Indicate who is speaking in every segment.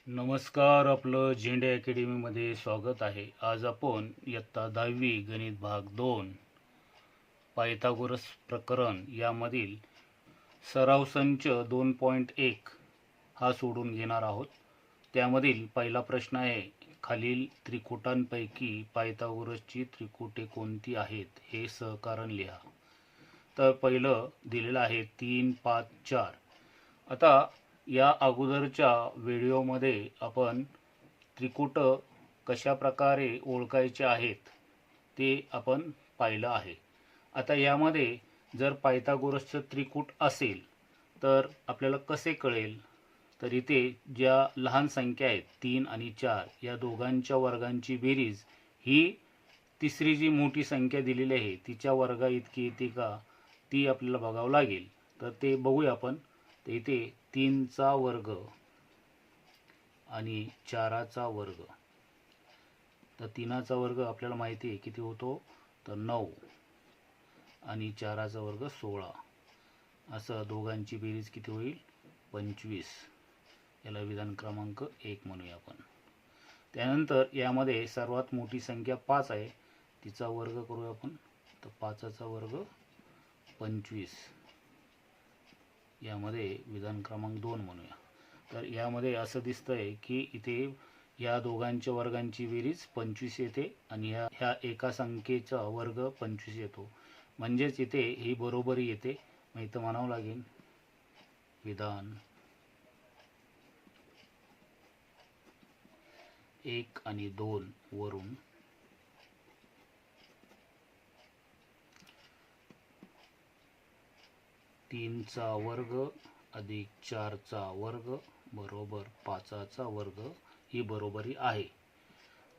Speaker 1: नमस्कार, आपलं झेंडे अकॅडमीमध्ये स्वागत आहे. आज आपण इयत्ता 10वी गणित भाग 2 पायथागोरस प्रकरण यामधील सराव संच 2.1 हा सोडून घेणार आहोत. त्यामधील पहिला प्रश्न आहे, खालील त्रिकुटांपैकी पायथागोरसची त्रिकुटे कोणती आहेत हे सहकारण लिहा. तर पहिलं दिलेलं आहे 3, 5, 4. आता या अगोदरच्या व्हिडिओमध्ये आपण त्रिकुट कशा प्रकारे ओळखायचे आहेत ते आपण पाहिलं आहे. आता यामध्ये जर पायथागोरसचं त्रिकूट असेल तर आपल्याला कसे कळेल? तर इथे ज्या लहान संख्या आहेत 3 आणि 4 या दोघांच्या वर्गांची बेरीज ही तिसरी जी मोठी संख्या दिलेली आहे तिच्या वर्गा इतकी येते का ती आपल्याला बघावं लागेल. तर ते बघूया आपण. तर इथे 3चा वर्ग आणि 4चा वर्ग. तर 3चा वर्ग आपल्याला माहिती आहे किती होतो, तर 9 आणि 4चा वर्ग 16. असं दोघांची बेरीज किती होईल, 25. याला विधान क्रमांक 1 म्हणूया आपण. त्यानंतर यामध्ये सर्वात मोठी संख्या 5 आहे, तिचा वर्ग करूया आपण. तर 5चा वर्ग 25. यामध्ये विधान क्रमांक 2 म्हणूया. तर यामध्ये असं दिसतंय की इथे या दोघांच्या वर्गांची बेरीज 25 येते आणि ह्या एका संख्येचा वर्ग 25 येतो. म्हणजेच इथे ही बरोबरी येते. मग इथं म्हणावं लागेल विधान 1 आणि 2 वरून 3चा वर्ग अधिक 4चा वर्ग बरोबर 5चा वर्ग ही बरोबरी आहे.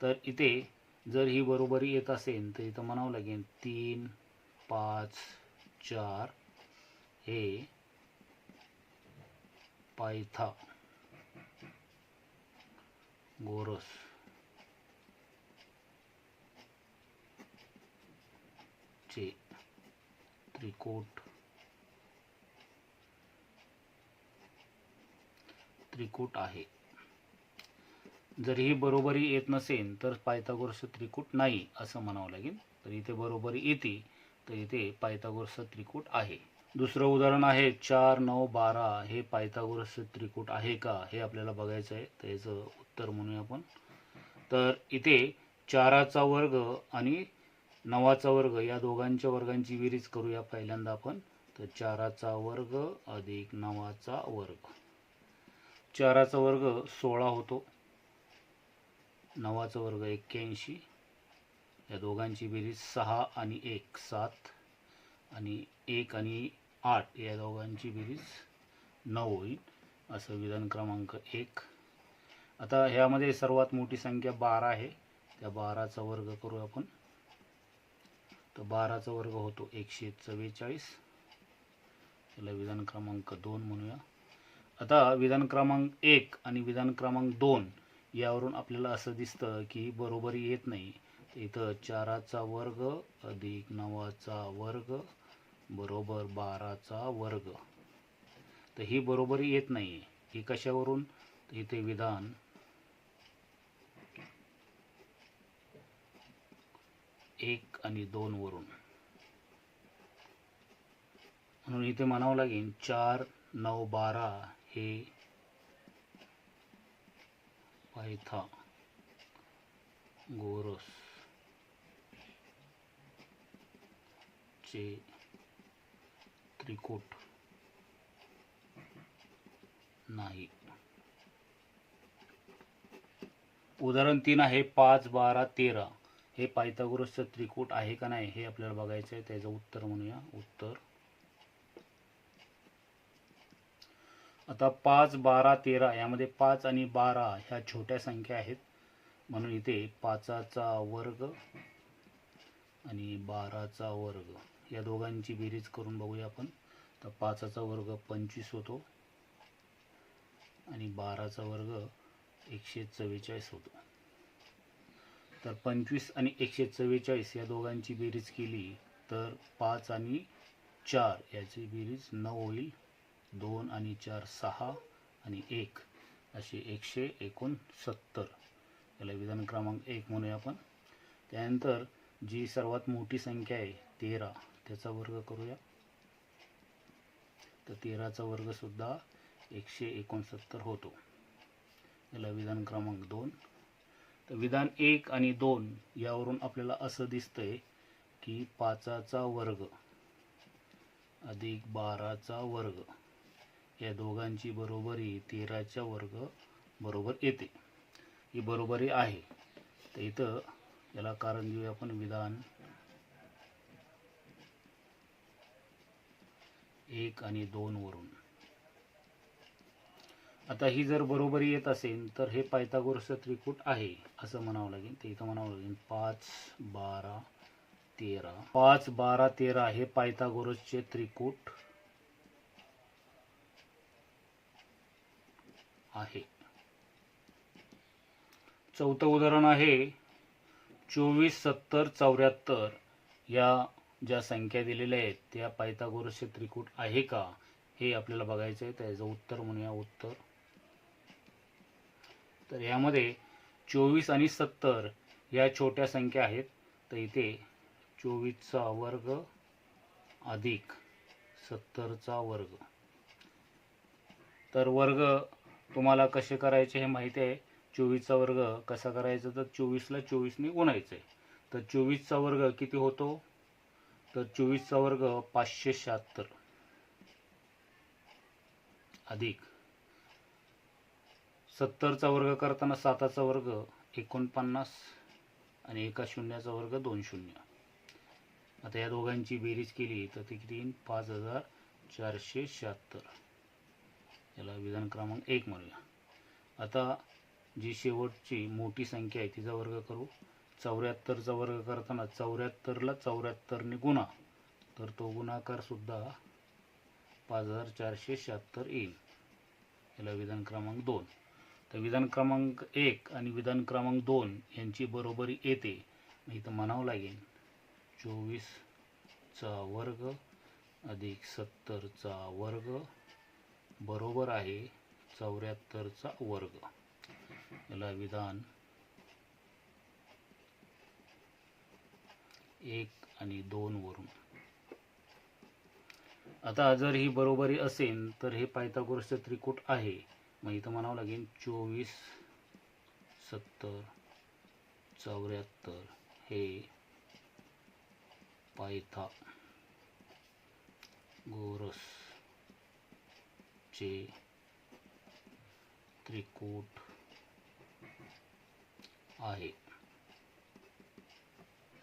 Speaker 1: तर इथे जर ही बरोबरी येत असेल तर इथं म्हणावं लागेल 3, 5, 4 हे पायथागोरस चे त्रिकूट आहे. जर ही बरोबरी येत नसेल तर पायथागोरस त्रिकूट नाही असं म्हणावं लागेल. तर इथे बरोबरी येते, तर इथे पायथागोरस त्रिकूट आहे. दुसरं उदाहरण आहे 4, 9, 12 हे पायथागोरस त्रिकूट आहे का हे आपल्याला बघायचं आहे. तर याचं उत्तर म्हणूया आपण. तर इथे 4चा वर्ग आणि 9चा वर्ग या दोघांच्या वर्गांची बेरीज करूया पहिल्यांदा आपण. तर 4चा वर्ग अधिक 9चा वर्ग. 4चा वर्ग 16 होतो, 9चा वर्ग 81. या दोघांची बेरीज 6 आणि 1 7 आणि 1 आणि 8 या दोघांची बेरीज 9 होईल. असं विधान क्रमांक 1. आता ह्यामध्ये सर्वात मोठी संख्या 12 आहे, त्या 12चा वर्ग करू आपण. तर 12चा वर्ग होतो 144. याला विधान क्रमांक 2 म्हणूया. आता विधान क्रमांक 1 आणि विधान क्रमांक 2 यावरून आपल्याला असं दिसतं की बरोबरी येत नाही. इथं 4चा वर्ग अधिक 9चा वर्ग बरोबर 12चा वर्ग. तर ही बरोबरी येत नाही. ही कशावरून? तर इथे विधान 1 आणि 2 वरून. म्हणून इथे म्हणावं लागेल 4, 9, 12 हे पायथागोरस चे त्रिकूट नाही. उदाहरण 3 आहे 5, 12, 13 हे पायथागोरसचं त्रिकूट आहे का नाही हे आपल्याला बघायचं आहे. त्याचं उत्तर म्हणूया. उत्तर आता 5, 12, 13 यामध्ये 5 आणि 12 ह्या छोट्या संख्या आहेत, म्हणून इथे 5चा वर्ग आणि 12चा वर्ग या दोघांची बेरीज करून बघूया आपण. तर 5चा वर्ग 25 होतो आणि 12चा वर्ग 144 होतो. तर 25 आणि 144 या दोघांची बेरीज केली तर 5 आणि 4 याची बेरीज 9 होईल. 2 आणि 4 6 आणि 1 असे 169. याला विधान क्रमांक 1 म्हणूया आपण. त्यानंतर जी सर्वात मोठी संख्या आहे 13, त्याचा वर्ग करूया. तर 13चा वर्ग सुद्धा 169 होतो. याला विधान क्रमांक 2. तर विधान 1 आणि 2 यावरून आपल्याला असं दिसतंय की 5चा वर्ग अधिक 12चा वर्ग या दोघांची बरोबरी 13च्या वर्ग बरोबर येते. ही बरोबरी आहे. तर इथं याला कारण देऊया आपण विधान 1 आणि 2 वरून. आता ही जर बरोबरी येत असेल तर हे पायथागोरसचं त्रिकूट आहे असं म्हणावं लागेल. तर इथं म्हणावं लागेल 5, 12, 13. 5, 12, 13 हे पायथागोरसचे त्रिकूट आहे. चौथं उदाहरण आहे 24, 70, 74 या ज्या संख्या दिलेल्या आहेत त्या पायथागोरसचे त्रिकूट आहे का हे आपल्याला बघायचं आहे. त्याचं उत्तर म्हणूया उत्तर. तर यामध्ये 24 आणि 70 या छोट्या संख्या आहेत. तर इथे 24चा वर्ग अधिक 70चा वर्ग. तर वर्ग तुम्हाला कसे करायचे हे माहिती आहे. 24चा वर्ग कसा करायचा, तर 24ला 24ने गुणायचं आहे. तर 24चा वर्ग किती होतो, तर 24चा वर्ग 576 अधिक 70चा वर्ग करताना 7चा वर्ग 49 आणि एका शून्याचा वर्ग 2 शून्य. आता या दोघांची बेरीज केली तर ते किती येईल, 5476. याला विधान क्रमांक 1 म्हणूया. आता जी शेवटची मोठी संख्या आहे तिचा वर्ग करू. 74चा वर्ग करताना 74ला 74ने गुणा तर तो गुणाकार सुद्धा 5476 येईल. याला विधान क्रमांक 2. तर विधान क्रमांक 1 आणि विधान क्रमांक 2 यांची बरोबरी येते. इथं म्हणावं लागेल 24चा वर्ग अधिक 70चा वर्ग बरोबर आहे 74चा वर्ग. याला विधान 1 आणि 2 वरून. आता जर ही बरोबरी असेल तर हे पायथागोरसचे त्रिकूट आहे. मग इथं म्हणावं लागेल 24, 70, 74 हे पायथागोरसचे त्रिकूट आहे.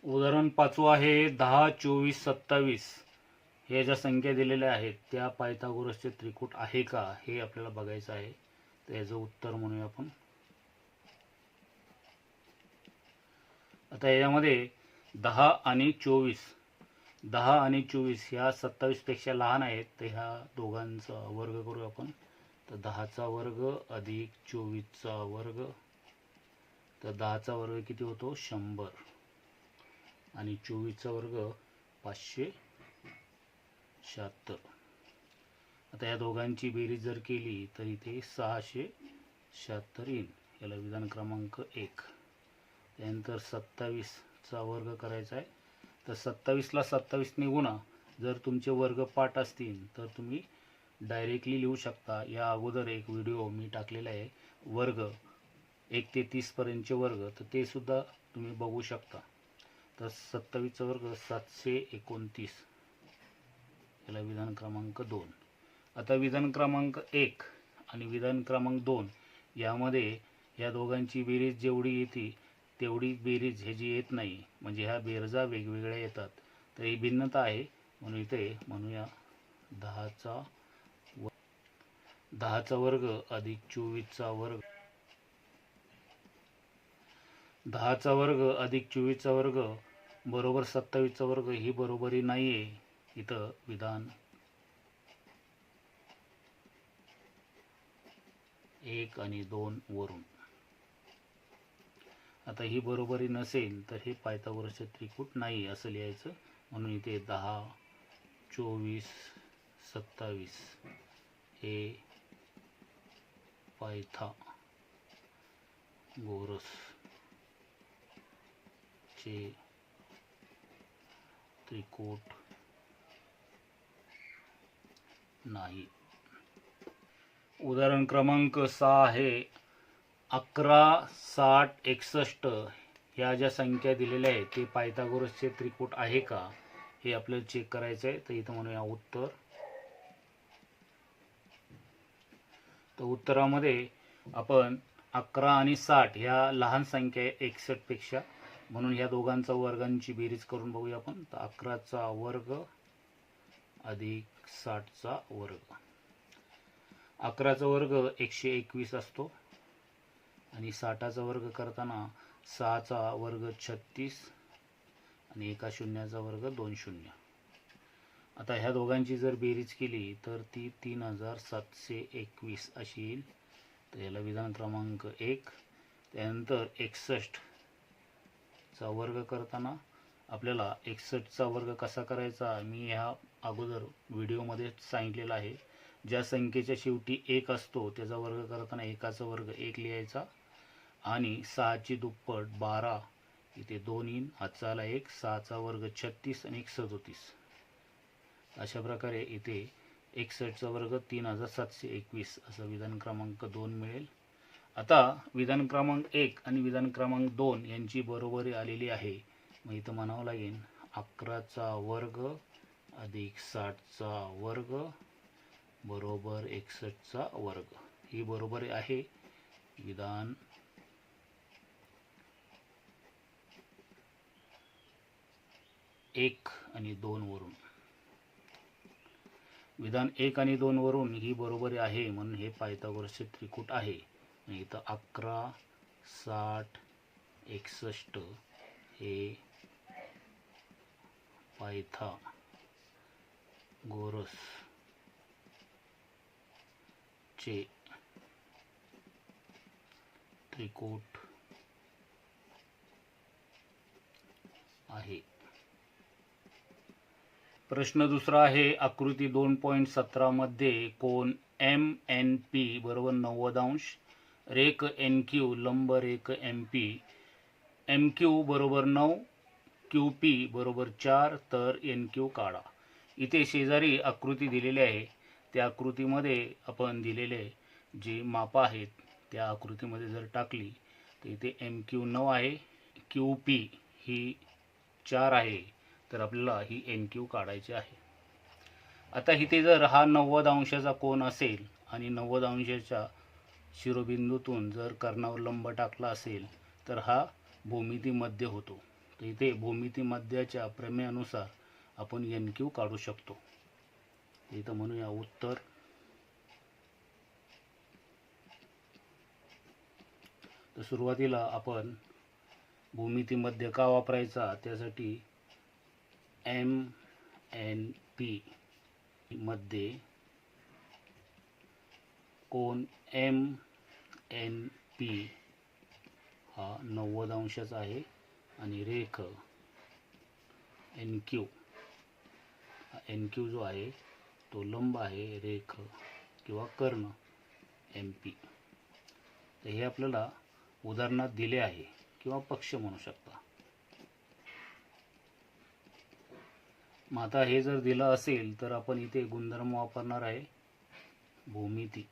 Speaker 1: उदाहरण 5 आहे 10, 24, 27 हे ज्या संख्या दिलेल्या आहेत त्या पायथागोरसचे त्रिकूट आहे का हे आपल्याला बघायचं आहे. तर याचं उत्तर म्हणूया आपण. आता यामध्ये 10 आणि 24 ह्या 27 पेक्षा लहान आहेत. तर ह्या दोघांचा वर्ग करू आपण. तर 10चा वर्ग अधिक 24चा वर्ग. तर 10चा वर्ग किती होतो 100 आणि 24चा वर्ग 576. आता या दोघांची बेरीज जर केली तर इथे 676 येईल. याला विधान क्रमांक 1. त्यानंतर 27चा वर्ग करायचा आहे. तर 27ला 27ने गुणा. जर तुमचे वर्ग पाठ असतील तर तुम्ही डायरेक्टली लिहू शकता. या अगोदर एक व्हिडिओ मी टाकलेला आहे वर्ग 1 ते 30 पर्यंतचे वर्ग, तर ते सुद्धा तुम्ही बघू शकता. तर 27चा वर्ग 729. याला विधान क्रमांक 2. आता विधान क्रमांक 1 आणि विधान क्रमांक 2 यामध्ये या दोघांची बेरीज जेवढी येते तेवढी बेरीज ह्याची येत नाही. म्हणजे ह्या बेरजा वेगवेगळ्या येतात. तर ही भिन्नता आहे. म्हणून इथे म्हणूया 10चा वर्ग अधिक 24चा वर्ग. 10चा वर्ग अधिक 24चा वर्ग बरोबर 27चा वर्ग ही बरोबरी नाही आहे. इथं विधान 1 आणि 2 वरून. आता ही बरोबरी नसेल तर हे पायथागोरसचे त्रिकूट नाही असं लिहायचं. म्हणून इथे 10, 24, 27 हे पायथागोरसचे गोरस चे त्रिकूट नाही. उदाहरण क्रमांक 6 आहे 11, 60, 61 ह्या ज्या संख्या दिलेल्या आहेत ते पायथागोरसचे त्रिकूट आहे का हे आपल्याला चेक करायचं आहे. तर इथं म्हणूया उत्तर. तर उत्तरामध्ये आपण 11 आणि 60 ह्या लहान संख्या आहे 61 पेक्षा, म्हणून ह्या दोघांचा वर्गांची बेरीज करून बघूया आपण. तर 11चा वर्ग अधिक 60चा वर्ग. 11चा वर्ग 121 असतो आणि 60चा वर्ग करताना 6चा वर्ग 36 आणि एका शून्याचा वर्ग 2 शून्य. आता ह्या दोघांची जर बेरीज केली तर ती 3721 अशी येईल. तर याला विधान क्रमांक 1. त्यानंतर 61चा वर्ग करताना आपल्याला 61चा वर्ग कसा करायचा मी ह्या अगोदर व्हिडिओमध्ये सांगितलेला आहे. ज्या संख्येच्या शेवटी 1 असतो त्याचा वर्ग करताना एकाचा वर्ग 1 लिहायचा आणि 6ची दुप्पट 12 इथे 2 येईन, हातचाला 1, 6चा वर्ग 36 आणि 1 37. अशा प्रकारे इथे 61चा वर्ग 3721 असं विधान क्रमांक 2 मिळेल. आता विधान क्रमांक 1 आणि विधान क्रमांक 2 यांची बरोबरी आलेली आहे. मग इथं म्हणावं लागेल 11चा वर्ग अधिक 60चा वर्ग बरोबर 61चा वर्ग. ही बरोबरी आहे विधान 1 आणि 2 वरून. विधान 1 आणि 2 वरून ही बरोबरी आहे म्हणून हे पायथागोरसचे त्रिकूट आहे. इथं 11, 60, 61 हे पायथागोरस चे त्रिकूट आहे. प्रश्न दुसरा आहे आकृती 2.17 मध्ये कोन MNP बरोबर 90 अंश, रेख NQ लंब रेख MP, MQ बरोबर 9, QP बरोबर 4 तर NQ काढा. इथे शेजारी आकृती दिलेली आहे. त्या आकृतीमध्ये आपण दिलेले जे माप आहेत त्या आकृतीमध्ये जर टाकली तर इथे MQ 9 आहे, QP ही 4 आहे, तर आपल्याला ही NQ काढायची आहे. आता इथे जर हा 90 अंशाचा कोन असेल आणि 90 अंशाच्या शिरोबिंदूतून जर कर्णावर लंब टाकला असेल तर हा भूमिती मध्य होतो. तर इथे भूमिती मध्याच्या प्रमेयानुसार आपण NQ काढू शकतो. इथं म्हणूया उत्तर. तर सुरुवातीला आपण भूमिती मध्य का वापरायचा त्यासाठी MNP मध्ये कोन MNP हा 90 अंशाचा आहे आणि रेख NQ NQ जो आहे तो लंब आहे रेख किंवा कर्ण MP. तर हे आपल्याला उदाहरणात दिले आहे किंवा पक्ष म्हणू शकता. मग आता हे जर दिलं असेल तर आपण इथे गुणधर्म वापरणार आहे भूमिती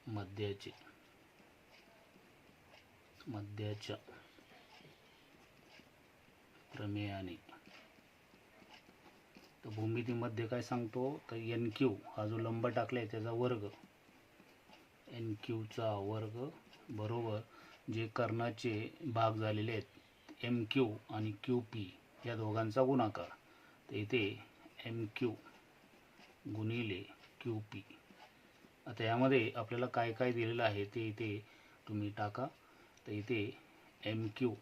Speaker 1: मध्याच्या प्रमेयाने. तर भूमिती मध्ये काय सांगतो तर NQ हा जो लंब टाकलाय त्याचा वर्ग, NQ चा वर्ग बरोबर जे कर्णाचे भाग झालेले आहेत MQ आणि QP या दोघांचा गुणाकार. तर इथे MQ गुणिले QP. आता यामध्ये आपल्याला काय काय दिलेलं आहे ते इथे तुम्ही टाका. तर इथे MQ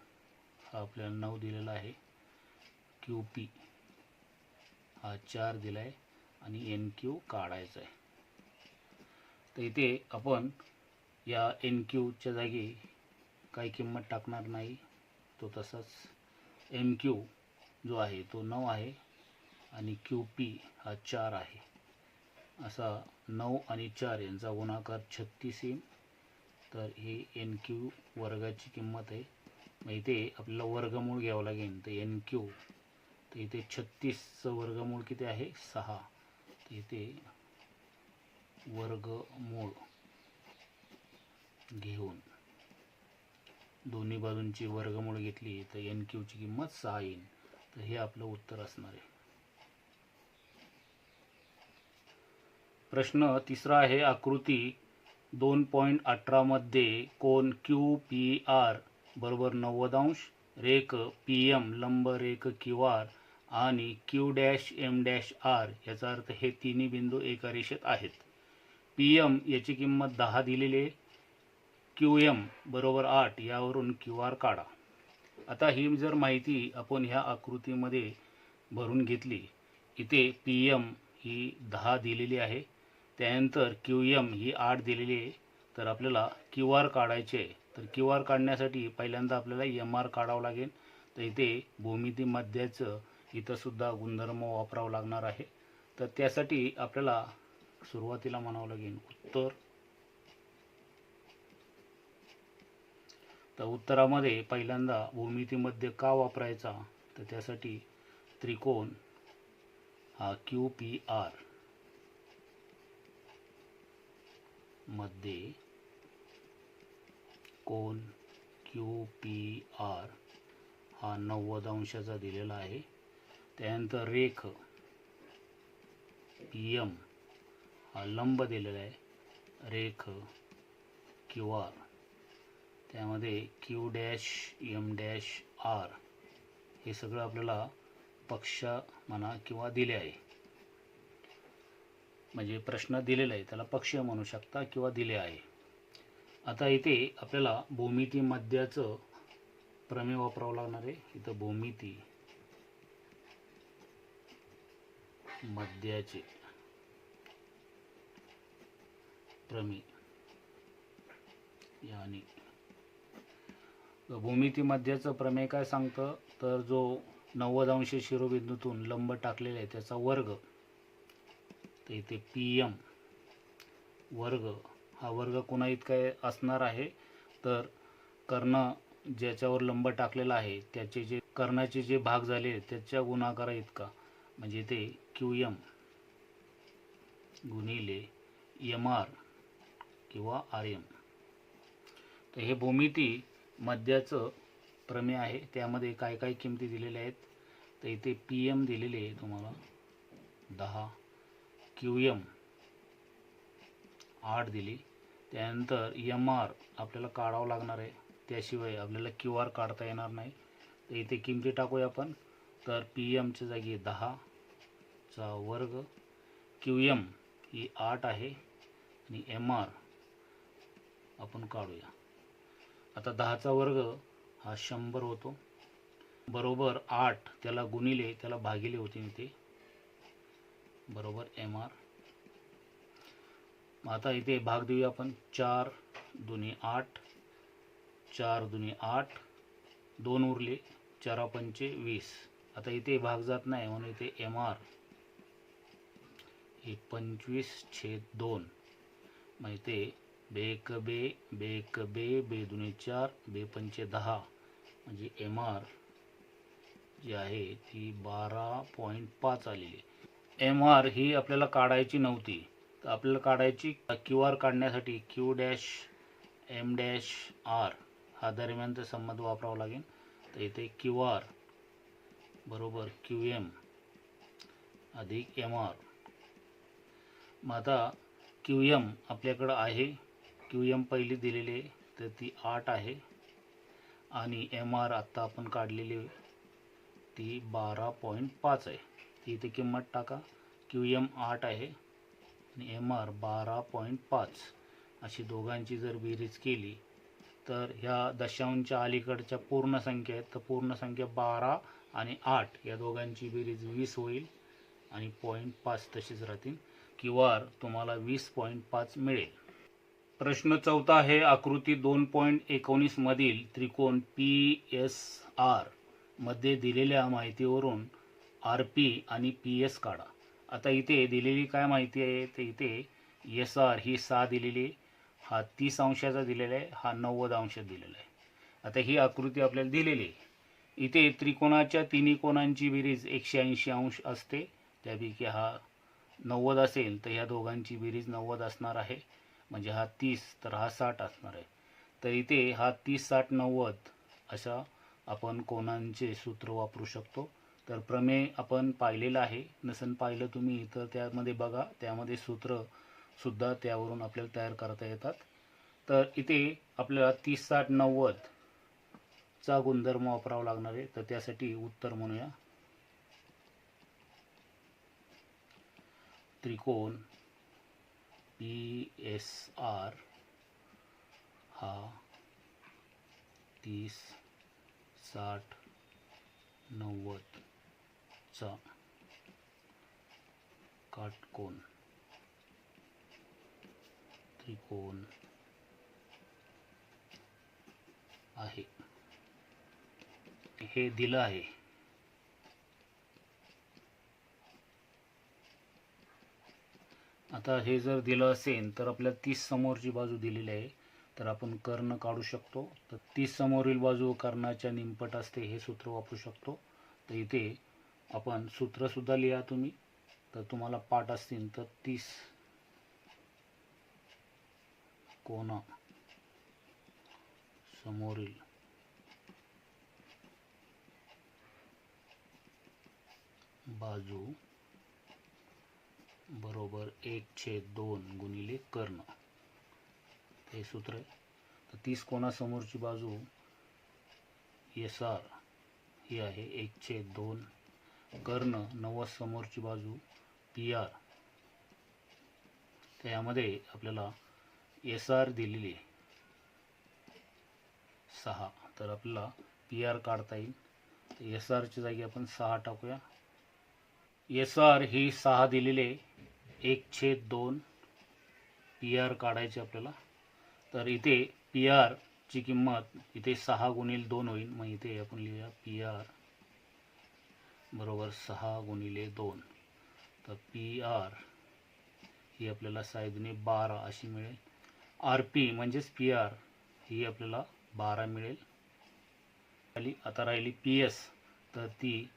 Speaker 1: हा आपल्याला 9 दिलेला आहे, QP हा 4 दिला आहे आणि NQ काढायचा आहे. तर इथे आपण या NQ च्या जागी काही किंमत टाकणार नाही, तो तसाच. MQ जो आहे तो 9 आहे आणि QP हा 4 आहे असा 9 आणि 4 यांचा गुणाकार 36 येईल. तर हे एन क्यू वर्गाची किंमत आहे. मग इथे आपल्याला वर्गमूळ घ्यावं लागेल. तर एन क्यू, तर इथे 36चं वर्गमूळ किती आहे? 6. तर इथे वर्गमूळ घेऊन दोन्ही बाजूंची वर्गमूळ घेतली तर एन क्यूची किंमत 6 येईल. तर हे आपलं उत्तर असणार आहे. प्रश्न तिसरा आहे, आकृती 2.18 मध्ये कोन क्यू पी आर बरोबर 90 अंश, रेख पी एम लंब रेख क्यू आर आणि Q dash M dash R, याचा अर्थ हे तिन्ही बिंदू एका रेषेत आहेत. पी एम याची किंमत 10 दिलेली आहे. क्यू एम बरोबर 8, यावरून क्यू आर काढा. आता ही जर माहिती आपण ह्या आकृतीमध्ये भरून घेतली, इथे पी एम ही 10 दिलेली आहे, त्यानंतर क्यू एम ही 8 दिलेली आहे. तर आपल्याला क्यू आर काढायचे आहे. तर क्यू आर काढण्यासाठी पहिल्यांदा आपल्याला एम आर काढावं लागेल. तर इथे भूमिती मध्याचं इथंसुद्धा गुणधर्म वापरावं लागणार आहे. तर त्यासाठी आपल्याला सुरुवातीला म्हणावं लागेल उत्तर. तर उत्तरामध्ये पहिल्यांदा भूमिती मध्य का वापरायचा, तर त्यासाठी त्रिकोण हा क्यू पी आर मध्ये कोन क्यू पी आर हा 90 अंशाचा दिलेला आहे. त्यानंतर रेख पी एम हा लंब दिलेला आहे, रेख क्यू आर, त्यामध्ये Q dash M dash R हे सगळं आपल्याला पक्ष म्हणा किंवा दिले आहे. म्हणजे प्रश्न दिलेला आहे त्याला पक्ष म्हणू शकता किंवा दिले आहे. आता इथे आपल्याला भूमिती मध्याचं प्रमेय वापरावं लागणार आहे. इथं भूमिती मध्याचे प्रमेय यानी भूमिती मध्याचं प्रमेय काय सांगतं, तर जो 90 अंश शिरोबिंदूतून लंब टाकलेला आहे त्याचा वर्ग. तर इथे पी एम वर्ग हा वर्ग कोणा इतका असणार आहे, तर कर्ण ज्याच्यावर लंब टाकलेला आहे त्याचे जे कर्णाचे जे भाग झाले त्याच्या गुणाकारा इतका. म्हणजे ते क्यू एम गुणिले एम आर किंवा आर एम. तर हे भूमिती मध्याचं प्रमेय आहे. त्यामध्ये काय काय किमती दिलेल्या आहेत, तर इथे पी एम दिलेले आहे तुम्हाला 10, क्यू एम 8 दिली. त्यानंतर एम आर आपल्याला काढावं लागणार आहे, त्याशिवाय आपल्याला क्यू आर काढता येणार नाही. तर इथे किमती टाकूया आपण. तर पी एमच्या जागी 10चा वर्ग, क्यू एम ही 8 आहे आणि एम आर आपण काढूया. आता 10चा वर्ग हा 100 होतो, बरोबर 8 त्याला गुणिले त्याला भागिले होते इथे, बरोबर एम आर. आता इथे भाग देऊया आपण. 4 दुनी 8, 4 दुनी 8, 2 उरले, 4 पंचे 20. आता इथे भाग जात नाही म्हणून इथे एम आर हे 25/2. मग इथे बेक बे बेक बे बे दुनी 4 बे पंचे 10, म्हणजे एम आर जी आहे ती 12.5 आलेली. एम आर ही आपल्याला काढायची नव्हती, तर आपल्याला काढायची क्यू आर. काढण्यासाठी Q dash M dash R हा दरम्यानचा संबंध वापरावा लागेल. तर इथे क्यू आर बरोबर क्यू एम अधिक एम आर. मग आता क्यू एम आपल्याकडं आहे, क्यू एम पहिली दिलेली आहे तर ती 8 आहे आणि एम आर आत्ता आपण काढलेली ती 12.5 आहे. ती इथे किंमत टाका. क्यू एम 8 आहे आणि एम आर 12.5. अशी दोघांची जर बेरीज केली तर ह्या दशांशच्या अलीकडच्या पूर्ण संख्या आहेत. तर पूर्ण संख्या 12 आणि 8 या दोघांची बेरीज 20 होईल आणि 0.5 तशीच राहतील. क्यू आर तुम्हाला 20.5 मिळेल. प्रश्न 4 आहे, आकृती 2.19 मधील त्रिकोण पी एस आर मध्ये दिलेल्या माहितीवरून आर पी आणि पी एस काढा. आता इथे दिलेली काय माहिती आहे, तर इथे एस आर ही 6 दिलेली, हा 30 अंशाचा दिलेला आहे, हा 90 अंशात दिलेला आहे. आता ही आकृती आपल्याला दिलेली आहे. इथे त्रिकोणाच्या तिन्ही कोणांची बेरीज 180 अंश असते, त्यापैकी हा 90 असेल तर ह्या दोघांची बेरीज 90 असणार आहे, म्हणजे हा 30 तर हा 60 असणार आहे. तर इथे हा 30 60 90 अशा आपण कोणांचे सूत्र वापरू शकतो. तर प्रमेय आपण पाहिलेलं आहे, नसन पाहिलं तुम्ही तर त्यामध्ये बघा, त्यामध्ये सूत्रसुद्धा त्यावरून आपल्याला तयार करता येतात. तर इथे आपल्याला 30 60 90 चा गुणधर्म वापरावा लागणार आहे. तर त्यासाठी उत्तर म्हणूया त्रिकोण पी एस आर हा 30 60 90 चा काटकोन त्रिकोण आहे, हे दिलं आहे. आता हे जर दिलं असेल तर आपल्याला 30 समोरची बाजू दिलेली आहे, तर आपण कर्ण काढू शकतो. तर 30 समोरील बाजू कर्णाच्या निमपट असते, हे सूत्र वापरू शकतो. तर इथे आपण सूत्रसुद्धा लिहा तुम्ही, तर तुम्हाला पाठ असतील तर 30 कोना समोरील बाजू बरोबर 1/2 गुणिले कर्ण, हे सूत्र आहे. तर 30 कोणासमोरची बाजू एस आर ही आहे 1/2, कर्ण 90 समोरची बाजू पी आर. त्यामध्ये आपल्याला एस आर दिलेली 6, तर आपल्याला पी आर काढता येईल. तर एस आरच्या जागी आपण 6 टाकूया. एस आर ही 6 दिलेले 1/2 पी आर काढायचे आपल्याला. तर इथे पी आर ची किंमत इथे 6 गुणिले 2 होईल, मग इथे आपण लिहूया पी आर बरोबर 6 गुणिले 2. तर पी आर ही आपल्याला 6 दुणे 12 अशी मिळेल. आर पी म्हणजेच पी आर ही आपल्याला 12 मिळेल. आता राहिली पी एस, तर ती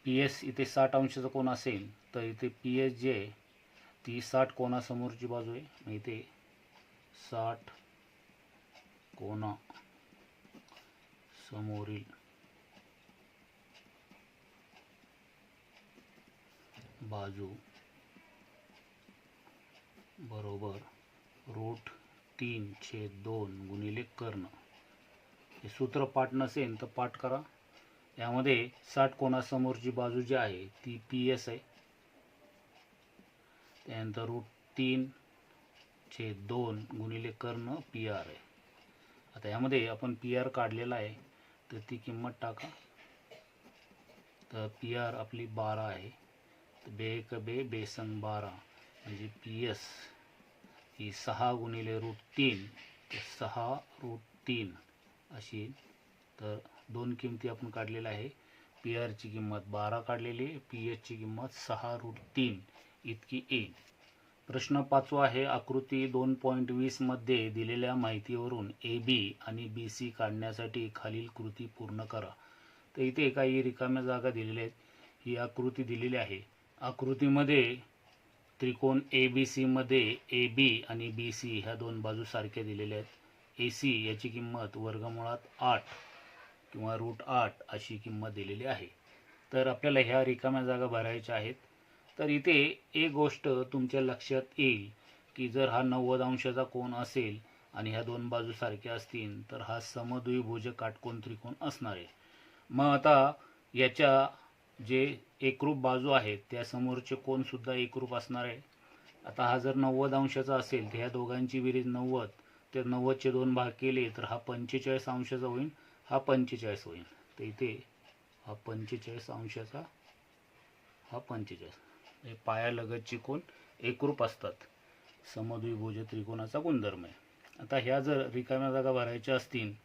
Speaker 1: पी एस इथे 60 अंशाचा कोन असेल, तर इथे पी एस जे आहे ती 60 कोणासमोरची बाजू आहे, मग इथे 60 कोना समोरील बाजू बरोबर √3/2 गुणिले कर्ण. हे सूत्र पाठ नसेल तर पाठ करा. यामध्ये 60 कोणासमोरची बाजू जी आहे ती पी एस आहे, त्यानंतर √3/2 गुणिले कर्ण पी आर आहे. आता यामध्ये आपण पी आर काढलेला आहे, तर ती किंमत टाका. तर पी आर आपली 12 आहे, तर 2 बेसन 12 म्हणजे पी एस ही 6 गुणिले √3, तर 6√3 अशी. तर दोन किमती आपण काढलेल्या आहे, पी आरची किंमत 12 काढलेली आहे, पी एसची किंमत 6√3 इतकी येईल. प्रश्न 5 आहे. आकृती 2.20 मध्ये दिलेल्या माहितीवरून ए बी आणि बी सी काढण्यासाठी खालील कृती पूर्ण करा. तर इथे काही रिकाम्या जागा दिलेल्या आहेत. ही आकृती दिलेली आहे. आकृतीमध्ये त्रिकोण ए बी सी मध्ये ए बी आणि बी सी ह्या दोन बाजू सारख्या दिलेल्या आहेत. ए सी याची किंमत वर्गमुळात 8 किंवा √8 अशी किंमत दिलेली आहे. तर आपल्याला ह्या रिकाम्या जागा भरायच्या आहेत. तर इथे एक गोष्ट तुमच्या लक्षात येईल की जर हा 90 अंशाचा कोन असेल आणि ह्या दोन बाजू सारख्या असतील, तर हा समद्विभुज काटकोन त्रिकोण असणार आहे. मग आता याच्या जे एकरूप बाजू आहेत त्या समोरचे कोन सुद्धा एकरूप असणार आहे. आता हा जर 90 अंशाचा असेल तर ह्या दोघांची बेरीज 90, तर 90चे 2 भाग केले तर हा 45 अंशाचा होईल, हा 45 होईल. तर इथे हा 45 अंशाचा, हा 45. हे पायालगतचे कोन एकरूप असतात, समद्विभुज त्रिकोणाचा गुणधर्म आहे. आता ह्या जर रिकाम्या जागा भरायच्या असतील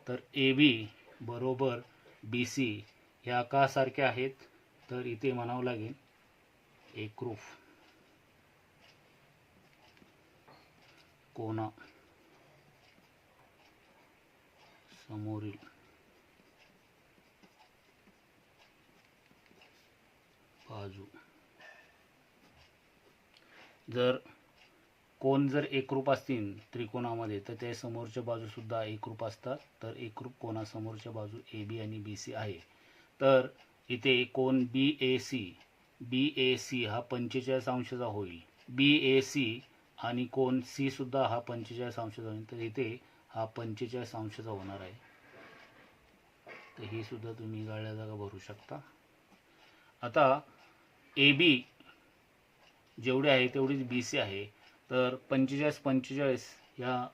Speaker 1: तर ए बी बरोबर बी सी ह्या का सारख्या आहेत, तर इथे म्हणावं लागेल एकरूप कोना समोरील बाजू जर कोण जर एकरूप असतील त्रिकोणामध्ये तर ते समोरच्या बाजू सुद्धा एकरूप असतात. तर एकरूप कोणासमोरच्या बाजू ए बी आणि बी सी आहे. तर इथे कोण बी ए सी हा 45 अंशाचा होईल. बी ए सी आणि कोण सी सुद्धा हा 45 अंशाचा होईल. तर इथे हा 45 अंशाचा होणार आहे. तर ही सुद्धा तुम्ही गाळ्या जागा भरू शकता. आता ए बी जेवढे आहे तेवढीच बी सी आहे. तर 45 या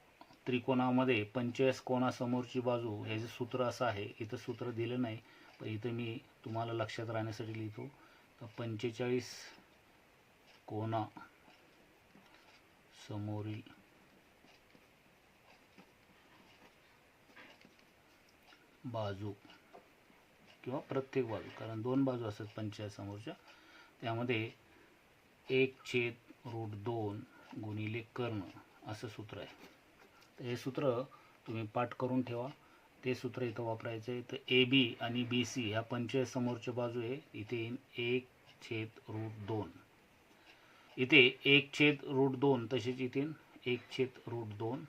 Speaker 1: त्रिकोणामध्ये 45 कोणासमोरची बाजू ह्याचं सूत्र असं आहे. इथं सूत्र दिलं नाही पण इथं मी तुम्हाला लक्षात राहण्यासाठी लिहितो. तर 45 कोणा समोरील बाजू किंवा प्रत्येक बाजू, कारण दोन बाजू असतात 45 समोरच्या, त्यामध्ये 1/√2 गुणिले कर्ण असं सूत्र आहे. तर हे सूत्र तुम्ही पाठ करून ठेवा. ते सूत्र इथं वापरायचं आहे. तर ए बी आणि बी सी ह्या 45 समोरच्या बाजू आहे. इथे 1/√2, इथे 1/√2, तसेच इथे 1/√2.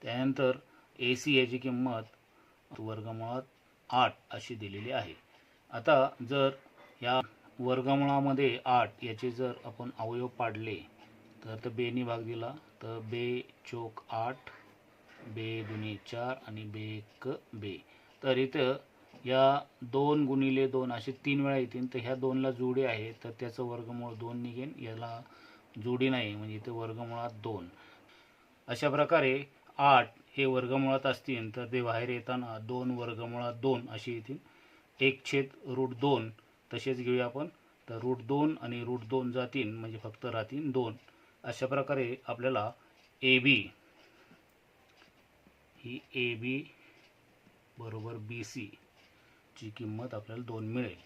Speaker 1: त्यानंतर ए सी याची किंमत वर्गमुळात 8 अशी दिलेली आहे. आता जर या वर्गमुळामध्ये 8 याचे जर आपण अवयव पाडले तर बेनी भाग दिला तर बे चोक 8, बे दुनी 4 आणि बे 1 बे. तर इथं या 2 गुणिले 2 असे 3 वेळा येतील. तर ह्या 2ला जोडी आहे तर त्याचं वर्गमूळ 2 निघेल. याला जोडी नाही म्हणजे इथे वर्गमुळात 2. अशा प्रकारे 8 हे वर्गमुळात असतील तर ते बाहेर येताना 2 वर्गमुळात 2 असे येतील. 1/√2 तसेच घेऊया आपण. तर √2 आणि √2 जातील म्हणजे फक्त राहतील 2. अशा प्रकारे आपल्याला A B he A B बरोबर बी सी ची किंमत आपल्याला 2 मिळेल.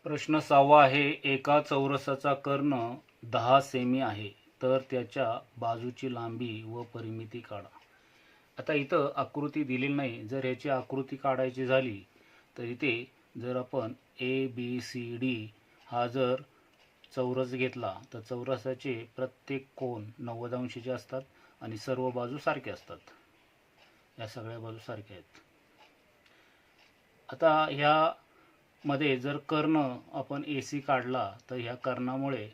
Speaker 1: प्रश्न 6 आहे. एका चौरसाचा कर्ण 10 सेमी आहे तर त्याच्या बाजूची लांबी व परिमिती काढा. आता इथं आकृती दिलेली नाही. जर याची आकृती काढायची झाली तर इथे जर आपण ए बी सी डी हा जर चौरस घेतला तर चौरसाचे प्रत्येक कोन 90 अंशाचे असतात आणि सर्व बाजू सारख्या असतात. या सगळ्या बाजू सारख्या आहेत. आता ह्या मध्ये जर कर्ण आपण ए सी काढला तर ह्या कर्णामुळे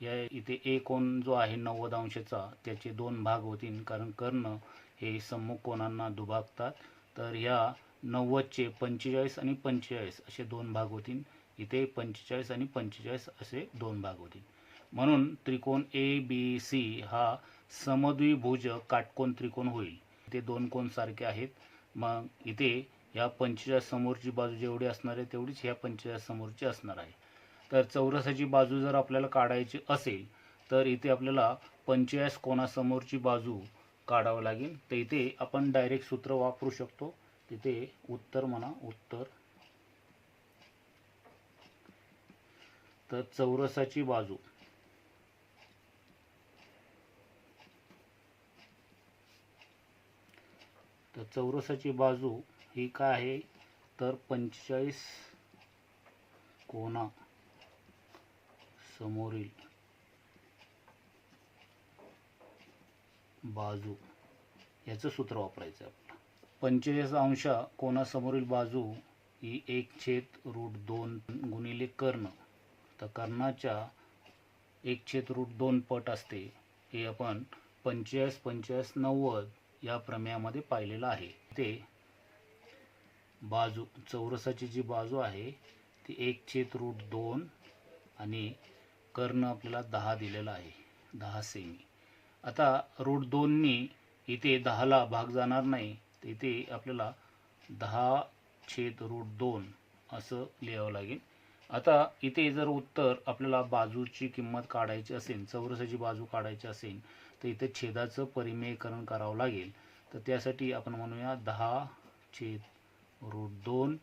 Speaker 1: या इथे ए कोन जो आहे 90 अंशाचा त्याचे 2 भाग होतील, कारण कर्ण हे सम्मुख कोनांना दुभागतात. तर ह्या 90चे 45 आणि 45 असे 2 भाग होतील. इथे 45 आणि 45 असे 2 भाग होतील. म्हणून त्रिकोण ए बी सी हा समद्विभुज काटकोन त्रिकोण होईल. इथे 2 कोन सारखे आहेत. मग इथे या 45 समोरची बाजू जेवढी असणार आहे तेवढीच ह्या 45 समोरची असणार आहे. तर चौरसाची बाजू जर आपल्याला काढायची असेल तर इथे आपल्याला 45 कोणासमोरची बाजू काढावं लागेल. तर इथे आपण डायरेक्ट सूत्र वापरू शकतो. तिथे उत्तर म्हणा, उत्तर. तर चौरसाची बाजू ही काय आहे तर 45 कोना समोरील बाजू याचं सूत्र वापरायचं आपलं. 45 अंश कोनासमोरील बाजू ही 1/√2 गुणिले कर्ण. तर कर्णाच्या 1/√2 पट असते. हे आपण 45, 45, 90 या प्रमेयामध्ये पाहिलेलं आहे. ते बाजू चौरसाची जी बाजू आहे ती 1/√2 आणि कर्ण आपल्याला 10 दिलेला आहे, 10 सेमी. आता √2नी इथे 10ला भाग जाणार नाही. तर इथे आपल्याला 10/√2 असं लिहावं लागेल. आता इथे जर उत्तर आपल्याला बाजूची किंमत काढायची असेल, चौरसाची बाजू काढायची असेल तर इथे छेदाचं परिमेयकरण करावं लागेल. तर त्यासाठी आपण म्हणूया 10/√2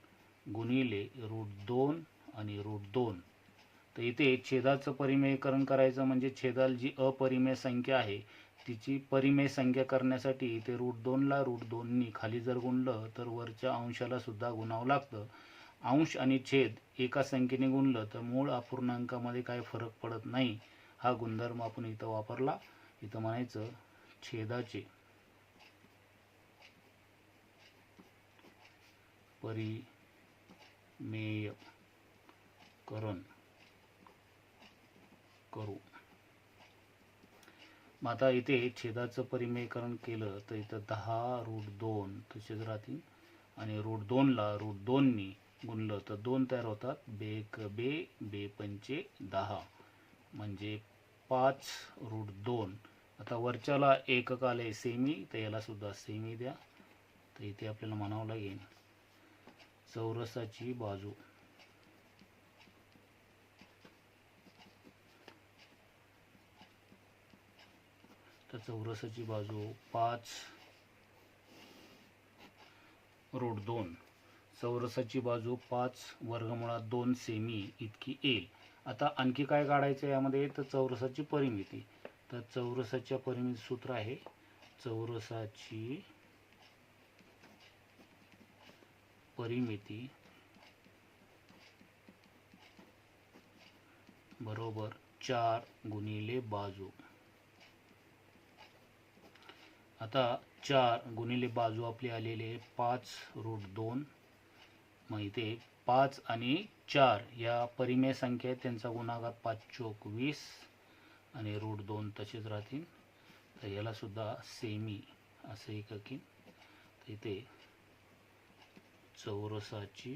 Speaker 1: गुणिले √2 आणि √2 तर इथे छेदाचं परिमेयकरण करायचं म्हणजे छेदाला जी अपरिमेय संख्या आहे तिची परिमेय संख्या करण्यासाठी इथे √2ला √2नी खाली जर गुणलं तर वरच्या अंशाला सुद्धा गुणावं लागतं. अंश आणि छेद एका संख्येने गुणलं तर मूळ अपूर्णांकामध्ये काही फरक पडत नाही. हा गुणधर्म आपण इथं वापरला. इथं म्हणायचं छेदाचे परिमेयकरण करू. मग आता इथे छेदाचं परिमेयकरण केलं तर इथं 10√2 तसेच राहतील आणि √2ला √2नी गुणलं तर 2 तयार होतात. बेक बे बे पंचे 10 म्हणजे 5√2. आता वरच्याला एकक आले सेमी तर याला सुद्धा सेमी द्या. तर इथे आपल्याला म्हणावं लागेल चौरसाची बाजू तर चौरसाची बाजू 5√2. चौरसाची बाजू 5√2 सेमी इतकी येईल. आता आणखी काय काढायचं यामध्ये तर चौरसाची परिमिती. तर चौरसाच्या परिमिती सूत्र आहे चौरसाची परिमिती बरोबर 4 गुणिले बाजू. आता 4 गुणिले बाजू आपली आलेली आहे 5√2. मग इथे 5 आणि 4 या परिमेय संख्या आहेत त्यांचा गुणाकार 5 चोक 20 आणि √2 तसेच राहतील. तर याला सुद्धा सेमी असं एकक येईल. तर इथे चौरसाची